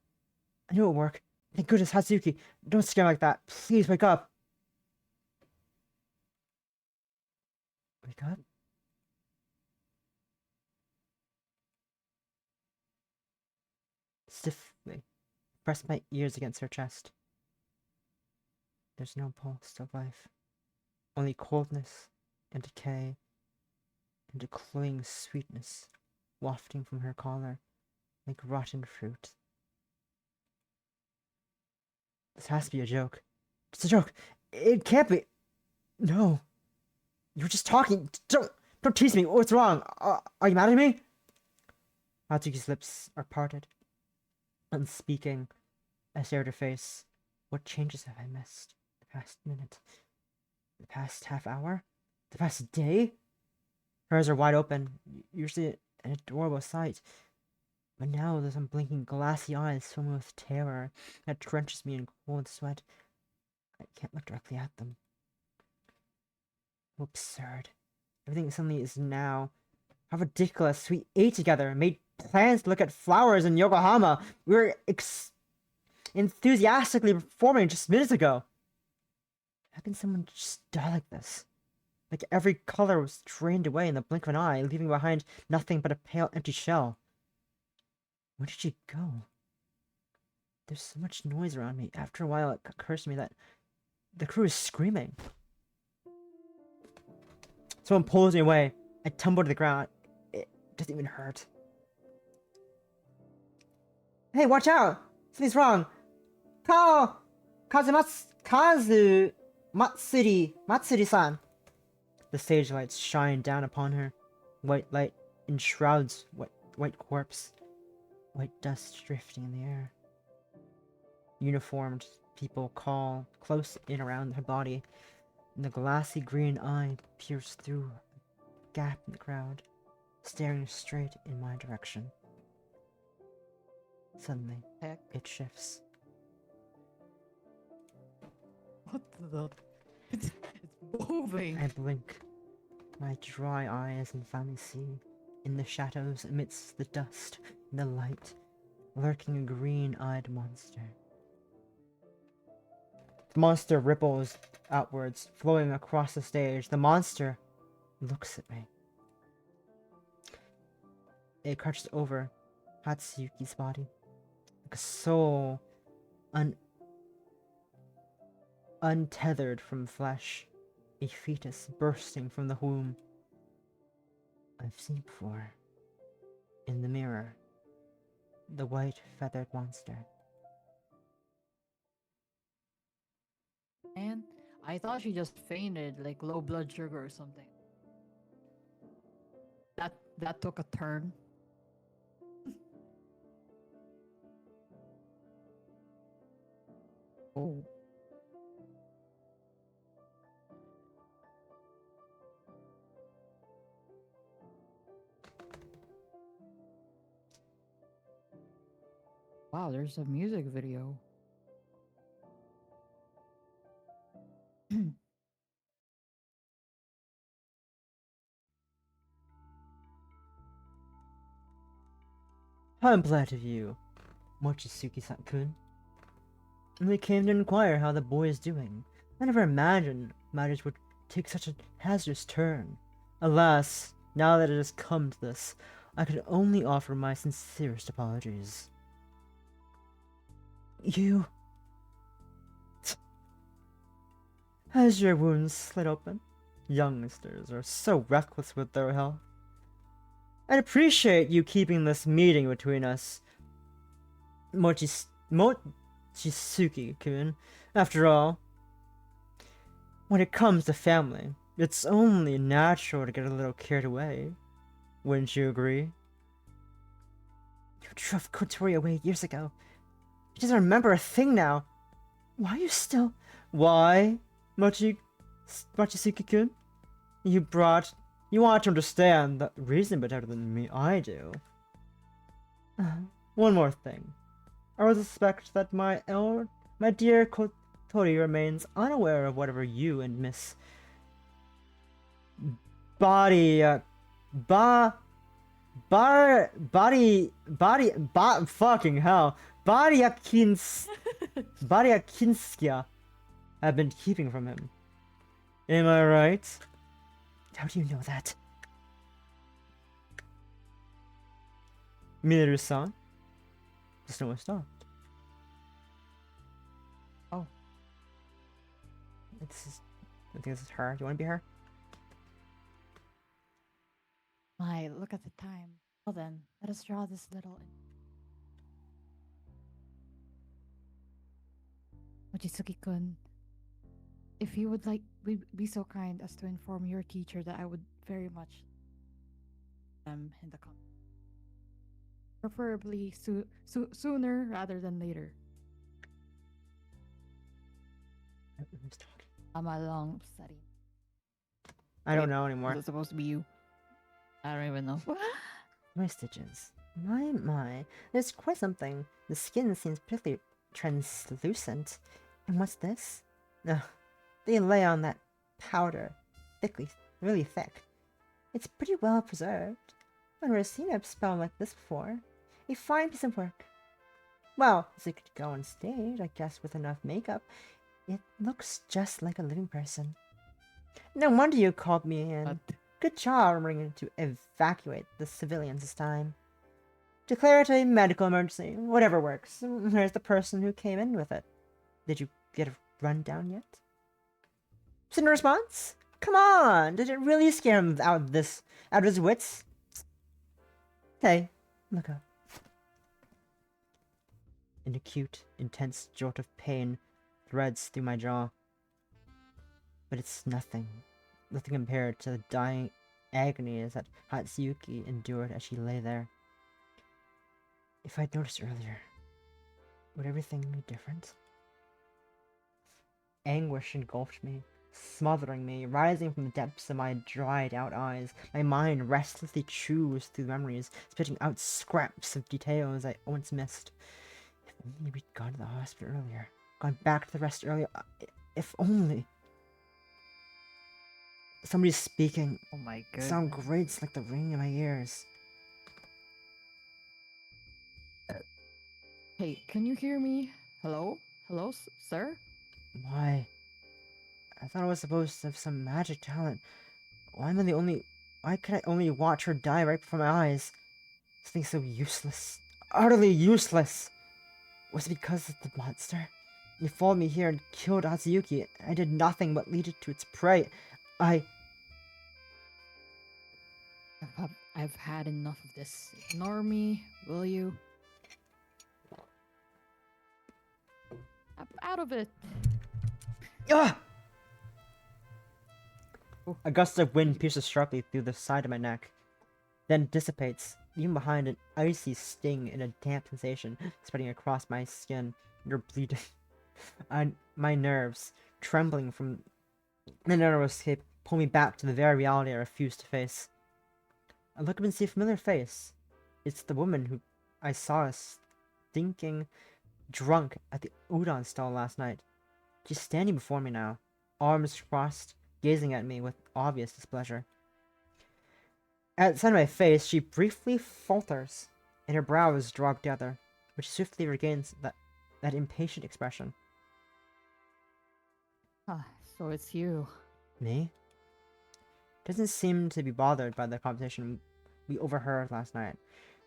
I knew it would work. Thank goodness, Hatsuki. Don't scare like that. Please wake up. Wake up? Stiffly, press my ears against her chest. There's no pulse of life. Only coldness and decay and a cloying sweetness wafting from her collar like rotten fruit. This has to be a joke. It's a joke. It can't be. No. You're just talking. Don't tease me. What's wrong? Are you mad at me? Hatsuki's lips are parted. Unspeaking, I stare at her face. What changes have I missed? The past minute? The past half hour? The past day? Her eyes are wide open, usually an adorable sight. But now there's unblinking glassy eyes filled with terror that drenches me in cold sweat. I can't look directly at them. How absurd. Everything suddenly is now. How ridiculous. We ate together, made plans to look at flowers in Yokohama. We were enthusiastically performing just minutes ago. How can someone just die like this? Like every color was drained away in the blink of an eye, leaving behind nothing but a pale, empty shell. Where did she go? There's so much noise around me. After a while, it occurs to me that the crew is screaming. Someone pulls me away. I tumble to the ground. It doesn't even hurt. Hey, watch out! Something's wrong. Matsuri-san. The stage lights shine down upon her. White light enshrouds white corpse. White dust drifting in the air. Uniformed people call close in around her body, and the glassy green eye peers through a gap in the crowd, staring straight in my direction. Suddenly, Heck. it shifts. What the? It's moving. I blink my dry eyes and finally see, in the shadows amidst the dust and the light, lurking a green-eyed monster. The monster ripples outwards, flowing across the stage. The monster looks at me. It crouches over Hatsuyuki's body, like a soul untethered from flesh, a fetus bursting from the womb. I've seen before. In the mirror, the white feathered monster. And I thought she just fainted, like low blood sugar or something. That took a turn. Oh. Wow, there's a music video. I'm glad of you, Mochizuki-san-kun. We came to inquire how the boy is doing. I never imagined matters would take such a hazardous turn. Alas, now that it has come to this, I can only offer my sincerest apologies. You... Has your wounds slit open? Youngsters are so reckless with their health. I'd appreciate you keeping this meeting between us, Mochizuki-kun. After all, when it comes to family, it's only natural to get a little carried away. Wouldn't you agree? You drove Kotori away years ago. He doesn't remember a thing now. Why are you still... Why, Mochizuki-kun? You want to understand the reason better than me I do. One more thing. I would suspect that my dear Kotori remains unaware of whatever you and Miss Body, fucking hell, Bariakinskia have been keeping from him. Am I right? How do you know that? Minoru-san? The snow has stopped. Oh. I think this is her. Do you want to be her? My, look at the time. Well then, let us draw this little. Mochizuki-kun, if you would be so kind as to inform your teacher that I would very much in the comments. Preferably sooner rather than later. Who's talking? I'm a long study. I don't know anymore. Is it supposed to be you? I don't even know. My stitches. My. There's quite something. The skin seems particularly translucent. And what's this? Ugh. They lay on that powder. Really thick. It's pretty well preserved. I've never seen a spell like this before. A fine piece of work. Well, as it could go on stage, I guess with enough makeup. It looks just like a living person. No wonder you called me in. But Good job remembering to evacuate the civilians this time. Declare it a medical emergency. Whatever works. Where's the person who came in with it? Did you get a rundown yet? Send a response? Come on! Did it really scare him out of his wits? Hey, look up. An acute, intense jolt of pain threads through my jaw. But it's nothing. Nothing compared to the dying agonies that Hatsuyuki endured as she lay there. If I'd noticed earlier, would everything be different? Anguish engulfed me, smothering me, rising from the depths of my dried-out eyes. My mind restlessly chews through memories, spitting out scraps of details I once missed. If only we'd gone to the hospital earlier, gone back to the rest earlier. If only... Somebody's speaking. oh my god. Sound grates like the ringing in my ears. Hey, can you hear me? Hello? Hello, sir? Why? I thought I was supposed to have some magic talent. Why could I only watch her die right before my eyes? Something so useless. Utterly useless! Was it because of the monster? You followed me here and killed Hatsuyuki. I did nothing but lead it to its prey. I've had enough of this. Ignore me, will you? Out of it. Ah! A gust of wind pierces sharply through the side of my neck, then dissipates, leaving behind an icy sting and a damp sensation spreading across my skin. You're bleeding. My nerves, trembling from the narrow escape, pull me back to the very reality I refuse to face. I look up and see a familiar face. It's the woman who I saw stinking drunk at the udon stall last night. She's standing before me now, arms crossed, gazing at me with obvious displeasure. At the sight of my face, she briefly falters, and her brows draw together, which swiftly regains that impatient expression. Ah, so it's you. Me? Doesn't seem to be bothered by the conversation we overheard last night.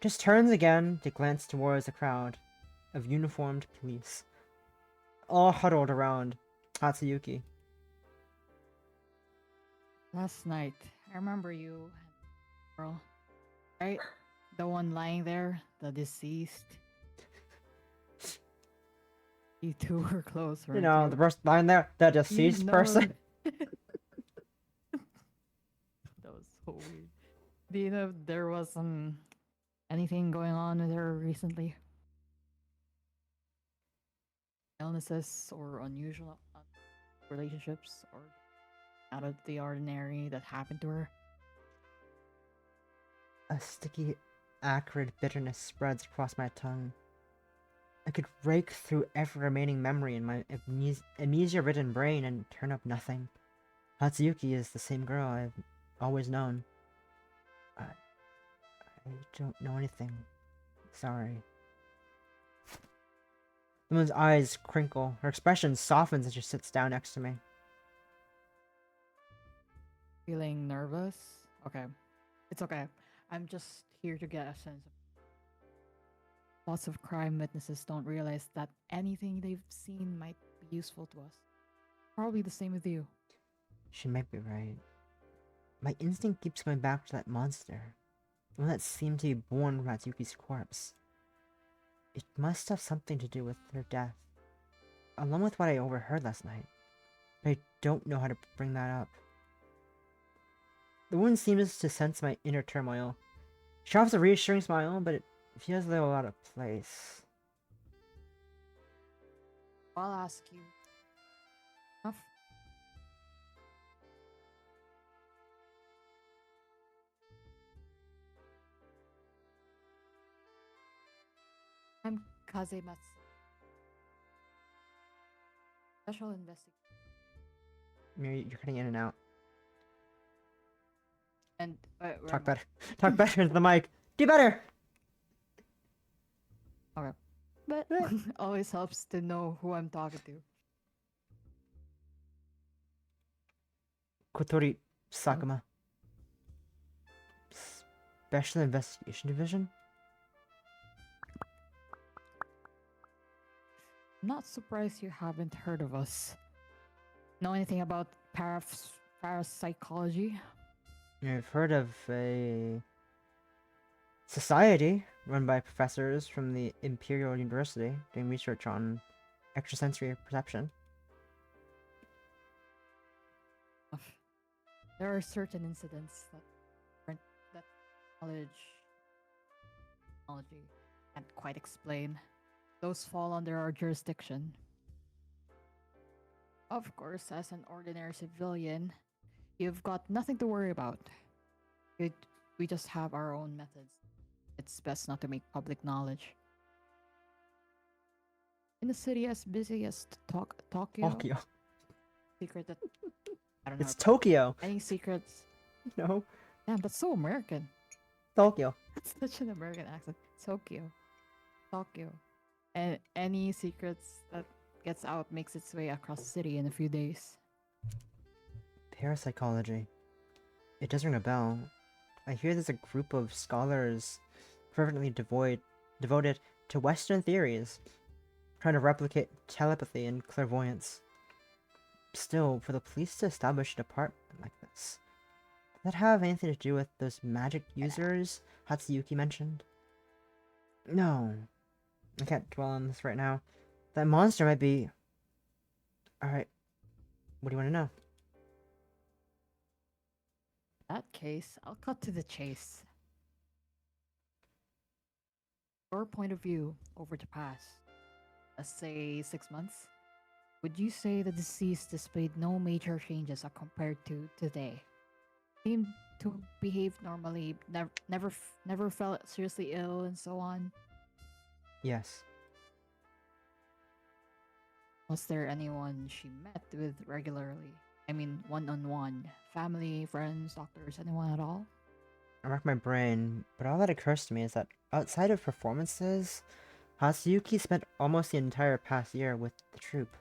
Just turns again to glance towards the crowd of uniformed police, all huddled around Hatsuyuki. Last night, I remember you, girl, right? The one lying there, the deceased. You two were close, You weren't know, you? the first line there, the You deceased know person. that was so weird. Do you know if there was anything going on with her recently? Illnesses or unusual relationships or out of the ordinary that happened to her? A sticky, acrid bitterness spreads across my tongue. I could rake through every remaining memory in my amnesia-ridden brain and turn up nothing. Hatsuyuki is the same girl I've always known. I don't know anything. Sorry. The woman's eyes crinkle. Her expression softens as she sits down next to me. Feeling nervous? Okay. It's okay. I'm just here to get a sense of. Lots of crime witnesses don't realize that anything they've seen might be useful to us. Probably the same with you. She might be right. My instinct keeps going back to that monster. The one that seemed to be born from Hatsuyuki's corpse. It must have something to do with her death, along with what I overheard last night. But I don't know how to bring that up. The woman seems to sense my inner turmoil. She offers a reassuring smile, but it feels a little out of place. I'll ask you. Enough? I'm Kazematsu. Special investigator. You're cutting in and out. And where Talk am I? better. Talk better into the mic. Do better! But always helps to know who I'm talking to. Kotori Sakuma. Special Investigation Division? I'm not surprised you haven't heard of us. Know anything about parapsychology? I've heard of a society run by professors from the Imperial University doing research on extrasensory perception. There are certain incidents that technology can't quite explain. Those fall under our jurisdiction. Of course, as an ordinary civilian, you've got nothing to worry about. We just have our own methods. It's best not to make public knowledge. In a city as busy as Tokyo, Tokyo. secret that I don't know. It's Tokyo. Any secrets? No. Yeah, but so American. Tokyo. That's such an American accent. Tokyo. And any secrets that gets out makes its way across the city in a few days. Parapsychology. It does ring a bell. I hear there's a group of scholars fervently devoted to Western theories, trying to replicate telepathy and clairvoyance. Still, for the police to establish a department like this, does that have anything to do with those magic users Hatsuyuki mentioned? No. I can't dwell on this right now. That monster might be... Alright. What do you want to know? In that case, I'll cut to the chase. Your point of view over the past, let's say 6 months, would you say the deceased displayed no major changes as compared to today? Seemed to behave normally, never felt seriously ill, and so on. Yes. Was there anyone she met with regularly? I mean, one-on-one. Family, friends, doctors, anyone at all? I rack my brain, but all that occurs to me is that outside of performances, Hatsuyuki spent almost the entire past year with the troupe.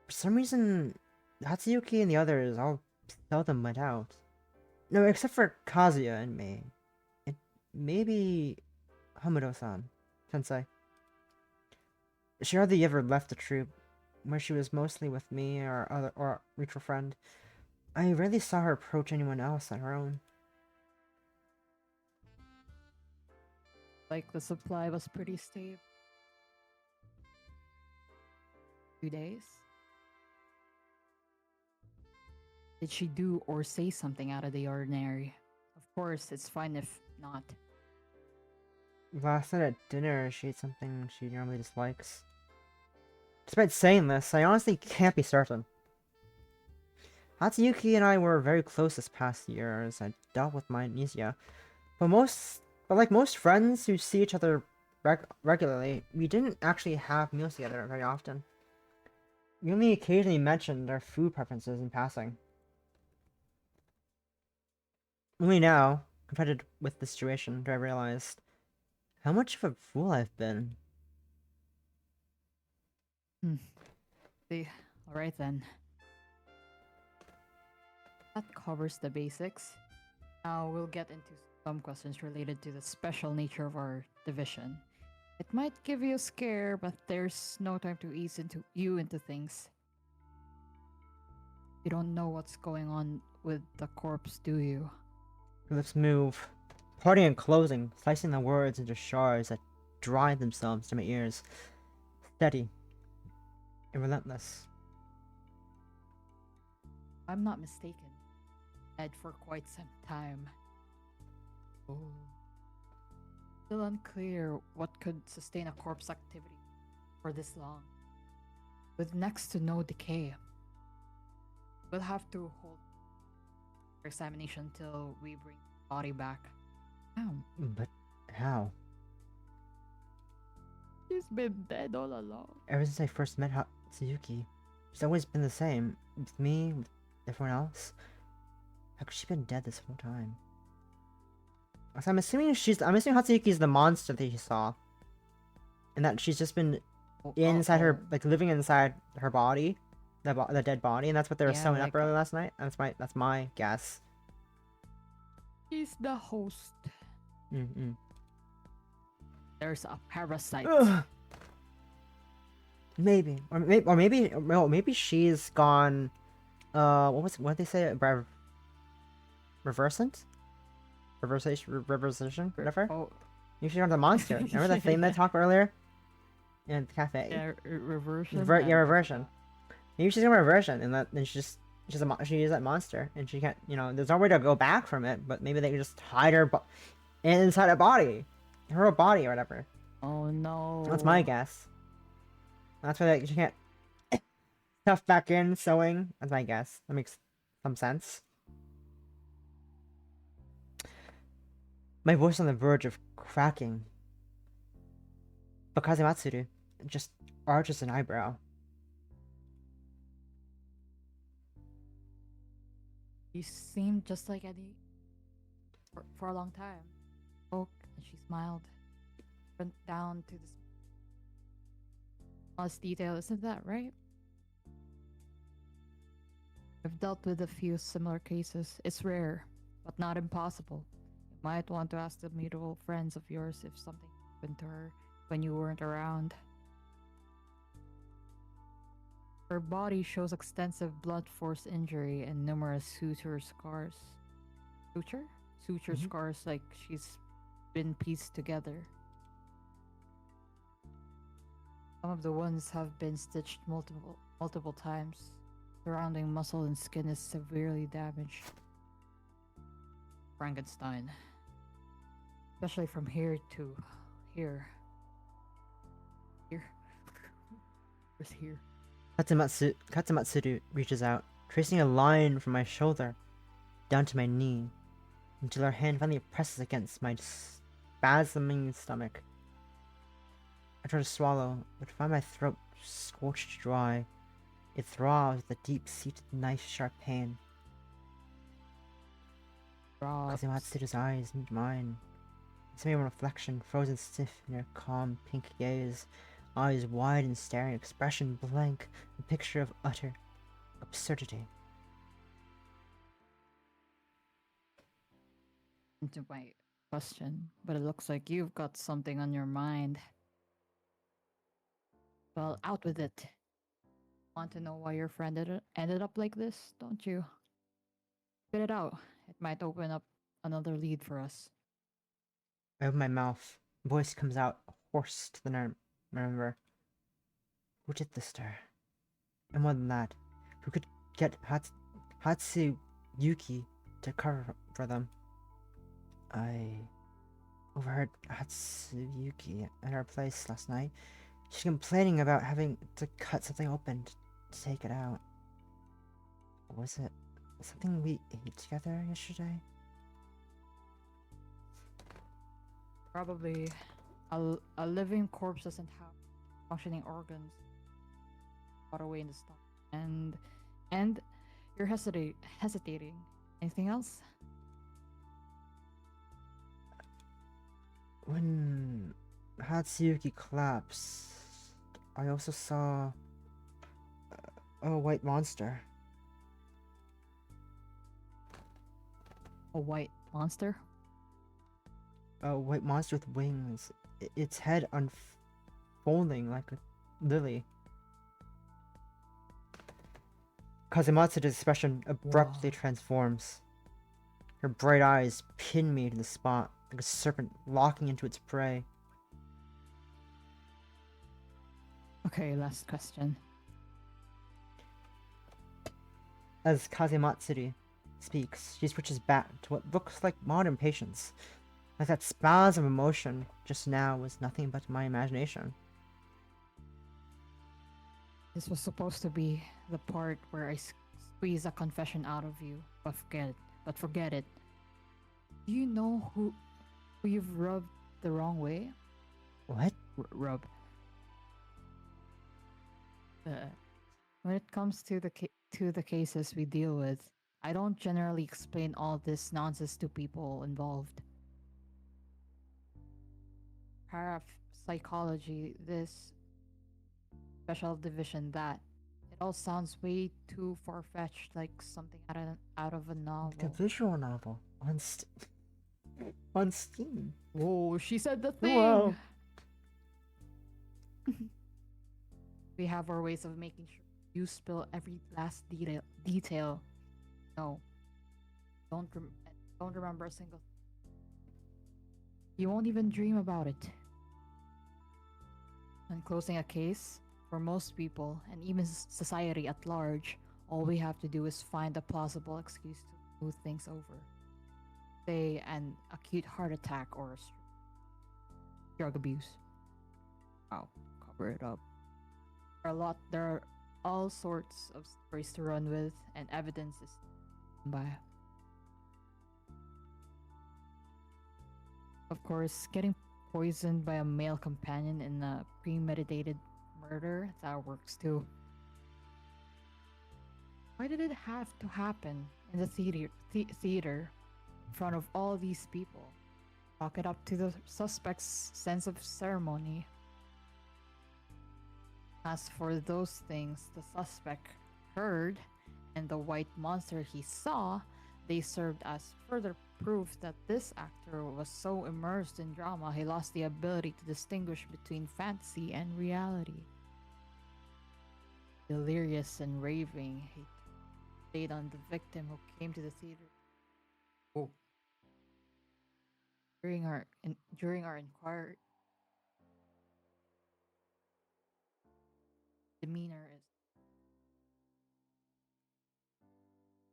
For some reason, Hatsuyuki and the others all seldom went out. No, except for Kazuya and me. And maybe Hamudo-san, sensei. She hardly ever left the troupe, where she was mostly with me or mutual friend. I rarely saw her approach anyone else on her own. Like the supply was pretty stable. 2 days? Did she do or say something out of the ordinary? Of course, it's fine if not. Last night at dinner, she ate something she normally dislikes. Despite saying this, I honestly can't be certain. Hatsuyuki and I were very close this past year as I dealt with my amnesia. But like most friends who see each other regularly, we didn't actually have meals together very often. We only occasionally mentioned our food preferences in passing. Only now, confronted with the situation, do I realize how much of a fool I've been. See, alright then. That covers the basics. Now we'll get into some questions related to the special nature of our division. It might give you a scare, but there's no time to ease into things. You don't know what's going on with the corpse, do you? Her lips move, parting and closing, slicing the words into shards that drive themselves to my ears. Steady and relentless. If I'm not mistaken. Dead for quite some time. Oh. Still unclear what could sustain a corpse activity for this long. With next to no decay. We'll have to hold for examination till we bring the body back. How? But how? She's been dead all along. Ever since I first met Hatsuyuki, she's always been the same. With me, with everyone else. How could she have been dead this whole time? So I'm assuming Hatsuyuki is the monster that he saw. And that she's just been inside her, like living inside her body. The dead body, and that's what they were sewing up early last night. That's my guess. He's the host. There's a parasite. Ugh. Maybe she's gone. What did they say? Reversant? Reversation? Whatever? Oh, You should have the monster. Remember that thing that I talked earlier? In the cafe? yeah, reversion. Reversion. Maybe she's gonna reversion, and then she is that monster, and she can't, there's no way to go back from it, but maybe they can just hide her inside a body. Her body or whatever. Oh no. That's my guess. That's why she can't stuff back in, sewing. That's my guess. That makes some sense. My voice on the verge of cracking. But Kazematsuru just arches an eyebrow. You seemed just like Eddie for a long time. Spoke and she smiled. Went down to the smallest detail, isn't that right? I've dealt with a few similar cases. It's rare, but not impossible. You might want to ask the mutual friends of yours if something happened to her when you weren't around. Her body shows extensive blunt force injury and numerous suture scars. Suture? Suture scars like she's been pieced together. Some of the ones have been stitched multiple times. Surrounding muscle and skin is severely damaged. Frankenstein. Especially from here to here. Here? Where's here? Katsematsuru reaches out, tracing a line from my shoulder down to my knee, until her hand finally presses against my spasming stomach. I try to swallow, but find my throat scorched dry. It throbs with a deep-seated knife-sharp pain. Drops. Kazumatsu's eyes meet mine. Its mere reflection, frozen stiff in her calm pink gaze, eyes wide and staring, expression blank, a picture of utter absurdity. Into my question, but it looks like you've got something on your mind. Well, out with it. Want to know why your friend ended up like this, don't you? Spit it out. It might open up another lead for us. I open my mouth. Voice comes out, hoarse to the nerve. Remember. Who did this to her? And more than that, who could get Hatsu Yuki to cover for them? I overheard Hatsuyuki at our place last night. She's complaining about having to cut something open to take it out. Was it something we ate together yesterday? Probably a living corpse doesn't have functioning organs. Got away in the stomach. And you're hesitating. Anything else? When Hatsuyuki collapsed, I also saw a white monster. A white monster? A white monster with wings. Its head unfolding like a lily. Kazumatsu's expression abruptly Wow. transforms. Her bright eyes pin me to the spot, like a serpent locking into its prey. Okay, last question. As Kazumatsuri speaks, she switches back to what looks like modern patience. Like that spasm of emotion just now was nothing but my imagination. This was supposed to be the part where I squeeze a confession out of you, but forget it. Do you know who you've rubbed the wrong way? What? Rub. When it comes to the cases we deal with, I don't generally explain all this nonsense to people involved. Parapsychology, this special division, that. It all sounds way too far-fetched, like something out of a novel. The visual novel on on Steam. Whoa, she said the thing. Whoa. We have our ways of making sure you spill every last detail. No, don't remember a single. You won't even dream about it. When closing a case, for most people, and even society at large, all we have to do is find a plausible excuse to smooth things over. Say an acute heart attack or drug abuse. I'll cover it up. There are all sorts of stories to run with, and evidence is by. Of course, getting poisoned by a male companion in a premeditated murder, that works too. Why did it have to happen in the theater in front of all these people? Chalk it up to the suspect's sense of ceremony. As for those things the suspect heard and the white monster he saw, they served as further proof that this actor was so immersed in drama he lost the ability to distinguish between fantasy and reality. Delirious and raving, he played on the victim who came to the theater. Oh. During our inquiry, demeanor is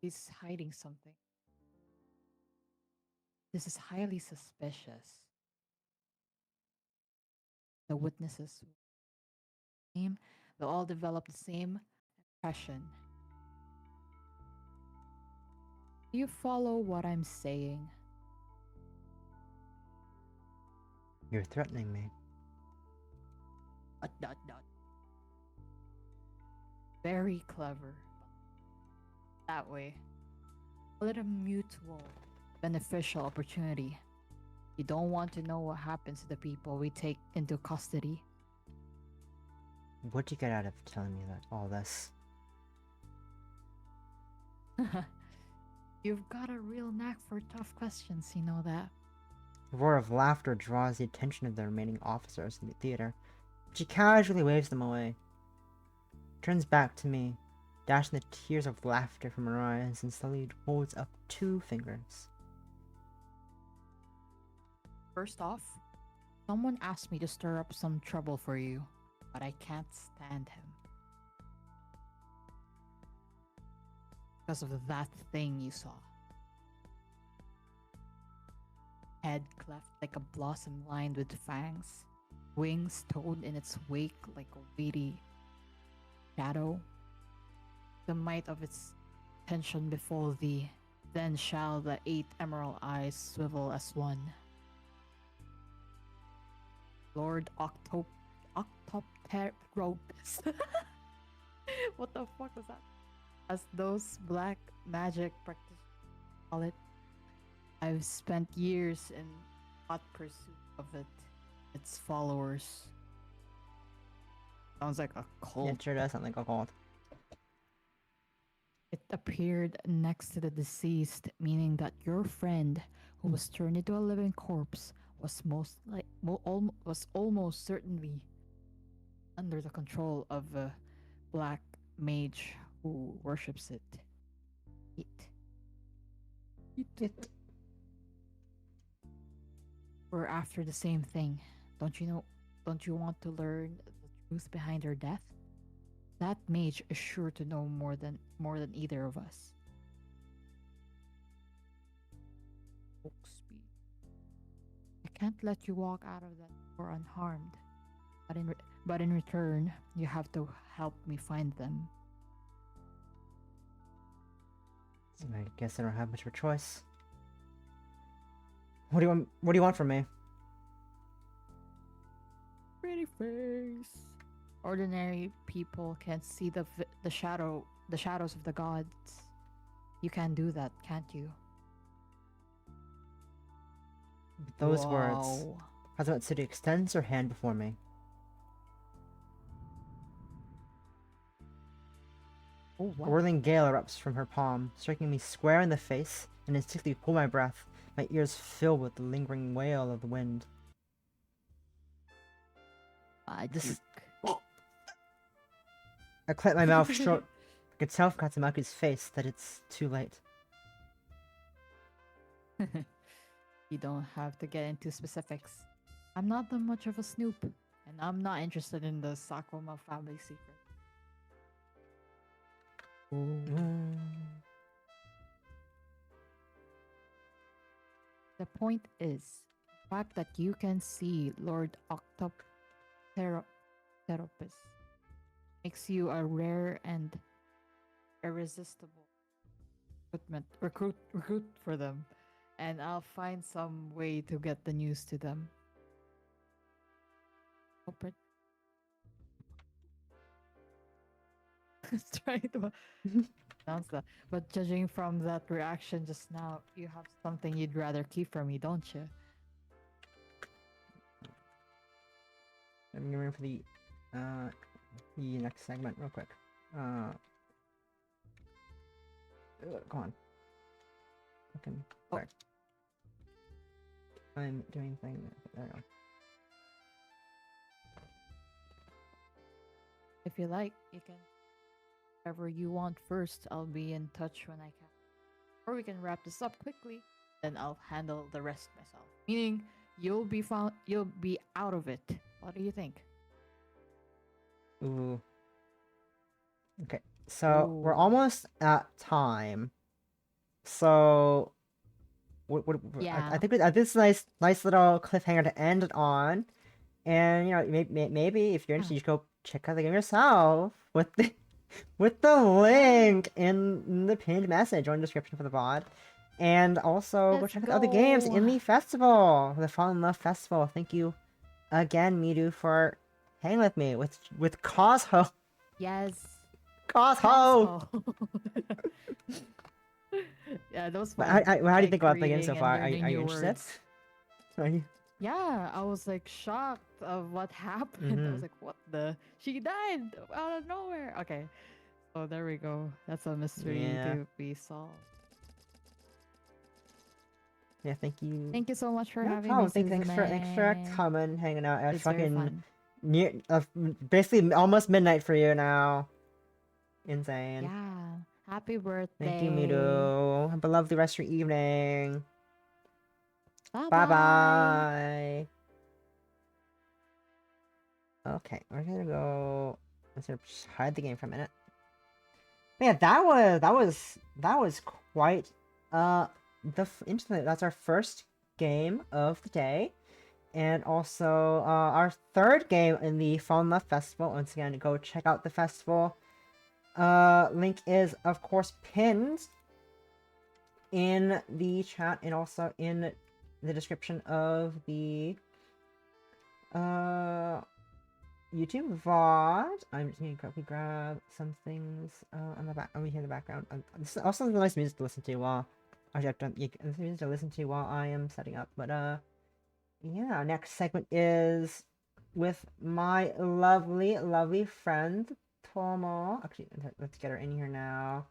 he's hiding something. This is highly suspicious. The witnesses same, they all develop the same impression. Do you follow what I'm saying? You're threatening me. Dot dot dot. very clever. That way, call it a mutual, beneficial opportunity. You don't want to know what happens to the people we take into custody. What'd you get out of telling me that all this? You've got a real knack for tough questions, you know that. A roar of laughter draws the attention of the remaining officers in the theater. She casually waves them away. Turns back to me, dashing the tears of laughter from her eyes, and slowly holds up 2 fingers. First off, someone asked me to stir up some trouble for you, but I can't stand him. Because of that thing you saw. Head cleft like a blossom lined with fangs, wings towed in its wake like a weighty shadow. The might of its tension befall thee, then shall the 8 emerald eyes swivel as one. Lord Octopteropus. What the fuck was that? As those black magic practitioners call it, I've spent years in hot pursuit of its followers. Sounds like a cult. Yeah, it sure does sound like a cult. It appeared next to the deceased, meaning that your friend, who was turned into a living corpse, was almost certainly under the control of a black mage who worships it. It. We're after the same thing. Don't you know? Don't you want to learn the truth behind her death? That mage is sure to know more than either of us. Oaksby. I can't let you walk out of that door unharmed. But in return, you have to help me find them. I guess I don't have much of a choice. What do you want from me? Pretty face. Ordinary people can't see the shadows of the gods. You can do that, can't you? With those words, Wow. President City extends her hand before me. Oh, A wow. whirling gale erupts from her palm, striking me square in the face, and instinctively pull my breath, my ears filled with the lingering wail of the wind. This- I clench my mouth short. I can tell from Katsumaki's face that it's too late. You don't have to get into specifics. I'm not that much of a snoop, and I'm not interested in the Sakuma family secret. The point is, the fact that you can see Lord Octopteropus makes you a rare and irresistible recruit for them, and I'll find some way to get the news to them. Trying to announce that, but judging from that reaction just now, you have something you'd rather keep from me, don't you? I'm getting ready for the next segment real quick. Go on. Okay. Sorry. I'm doing thing. There we go. If you like, you can whatever you want first. I'll be in touch when I can. Or we can wrap this up quickly, then I'll handle the rest myself. Meaning you'll be out of it. What do you think? Ooh. Okay. So we're Ooh. almost at time. So Yeah. I think this is a nice little cliffhanger to end it on. And you know, maybe if you're interested, you should go check out the game yourself with the link in the pinned message or in the description for the VOD. And also go Let's check out the other games in go. the festival, the Fall in Love Festival. Thank you again, Midu, for hanging with me with Cosho. Yes. Cosmo! Yeah, that was But fun. how do you like, think about the game so reading and far? Are learning you new interested? words. Are you? Yeah, I was like shocked of what happened. I Mhm. was like, what the? She died out of nowhere. Okay, so there we go. That's a mystery Yeah. to be solved. Yeah, thank you. Thank you so much for No having problem. me, Thanks for Suzume. coming, hanging out. It's It's very fucking fun. near, basically almost midnight for you now. Insane. Yeah. Happy birthday. Thank you, Mido. Have a lovely rest of your evening. Bye Bye bye. bye. Okay, we're gonna go. Let's just hide the game for a minute. But yeah, that was quite interesting. That's our first game of the day, and also our third game in the Fall in Love Festival. Once again, go check out the festival. Link is of course pinned in the chat and also in the description of the YouTube VOD. I'm just gonna quickly grab some things on the back over here in the background. This is also nice music to listen to while actually I've done this music to listen to while I am setting up. But yeah, next segment is with my lovely friend Tomo. Actually, let's get her in here now.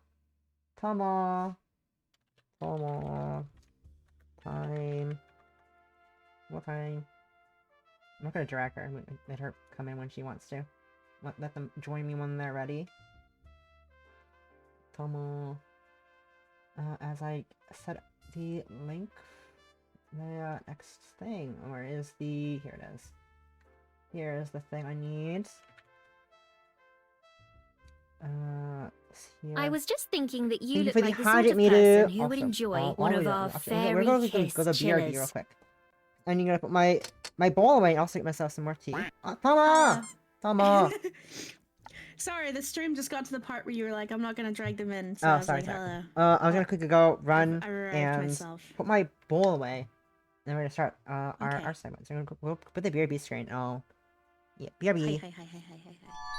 Tomo, time. What time? I'm not gonna drag her. Let her come in when she wants to. Let them join me when they're ready. Tomo. As I set the link, the next thing. Where is the? Here it is. Here is the thing I need. Here. I was just thinking that you Thank you look for the like the sort hydrate of me person too. who would Also, enjoy while one we of do- our actually, we're fairy gonna kiss go to BRB real chillers. quick. And you're gonna put my bowl away and also get myself some more tea. Tomo! Tomo! Sorry, the stream just got to the part where you were like, I'm not gonna drag them in. So Oh, I was sorry, like, sorry. hello. I was gonna quickly go run I arrived and myself. put my bowl away. Then we're gonna start Okay. our segment. So we're gonna go put the BRB screen. Oh, yeah, Hi, BRB. hi, hi, hi, hi, hi, hi.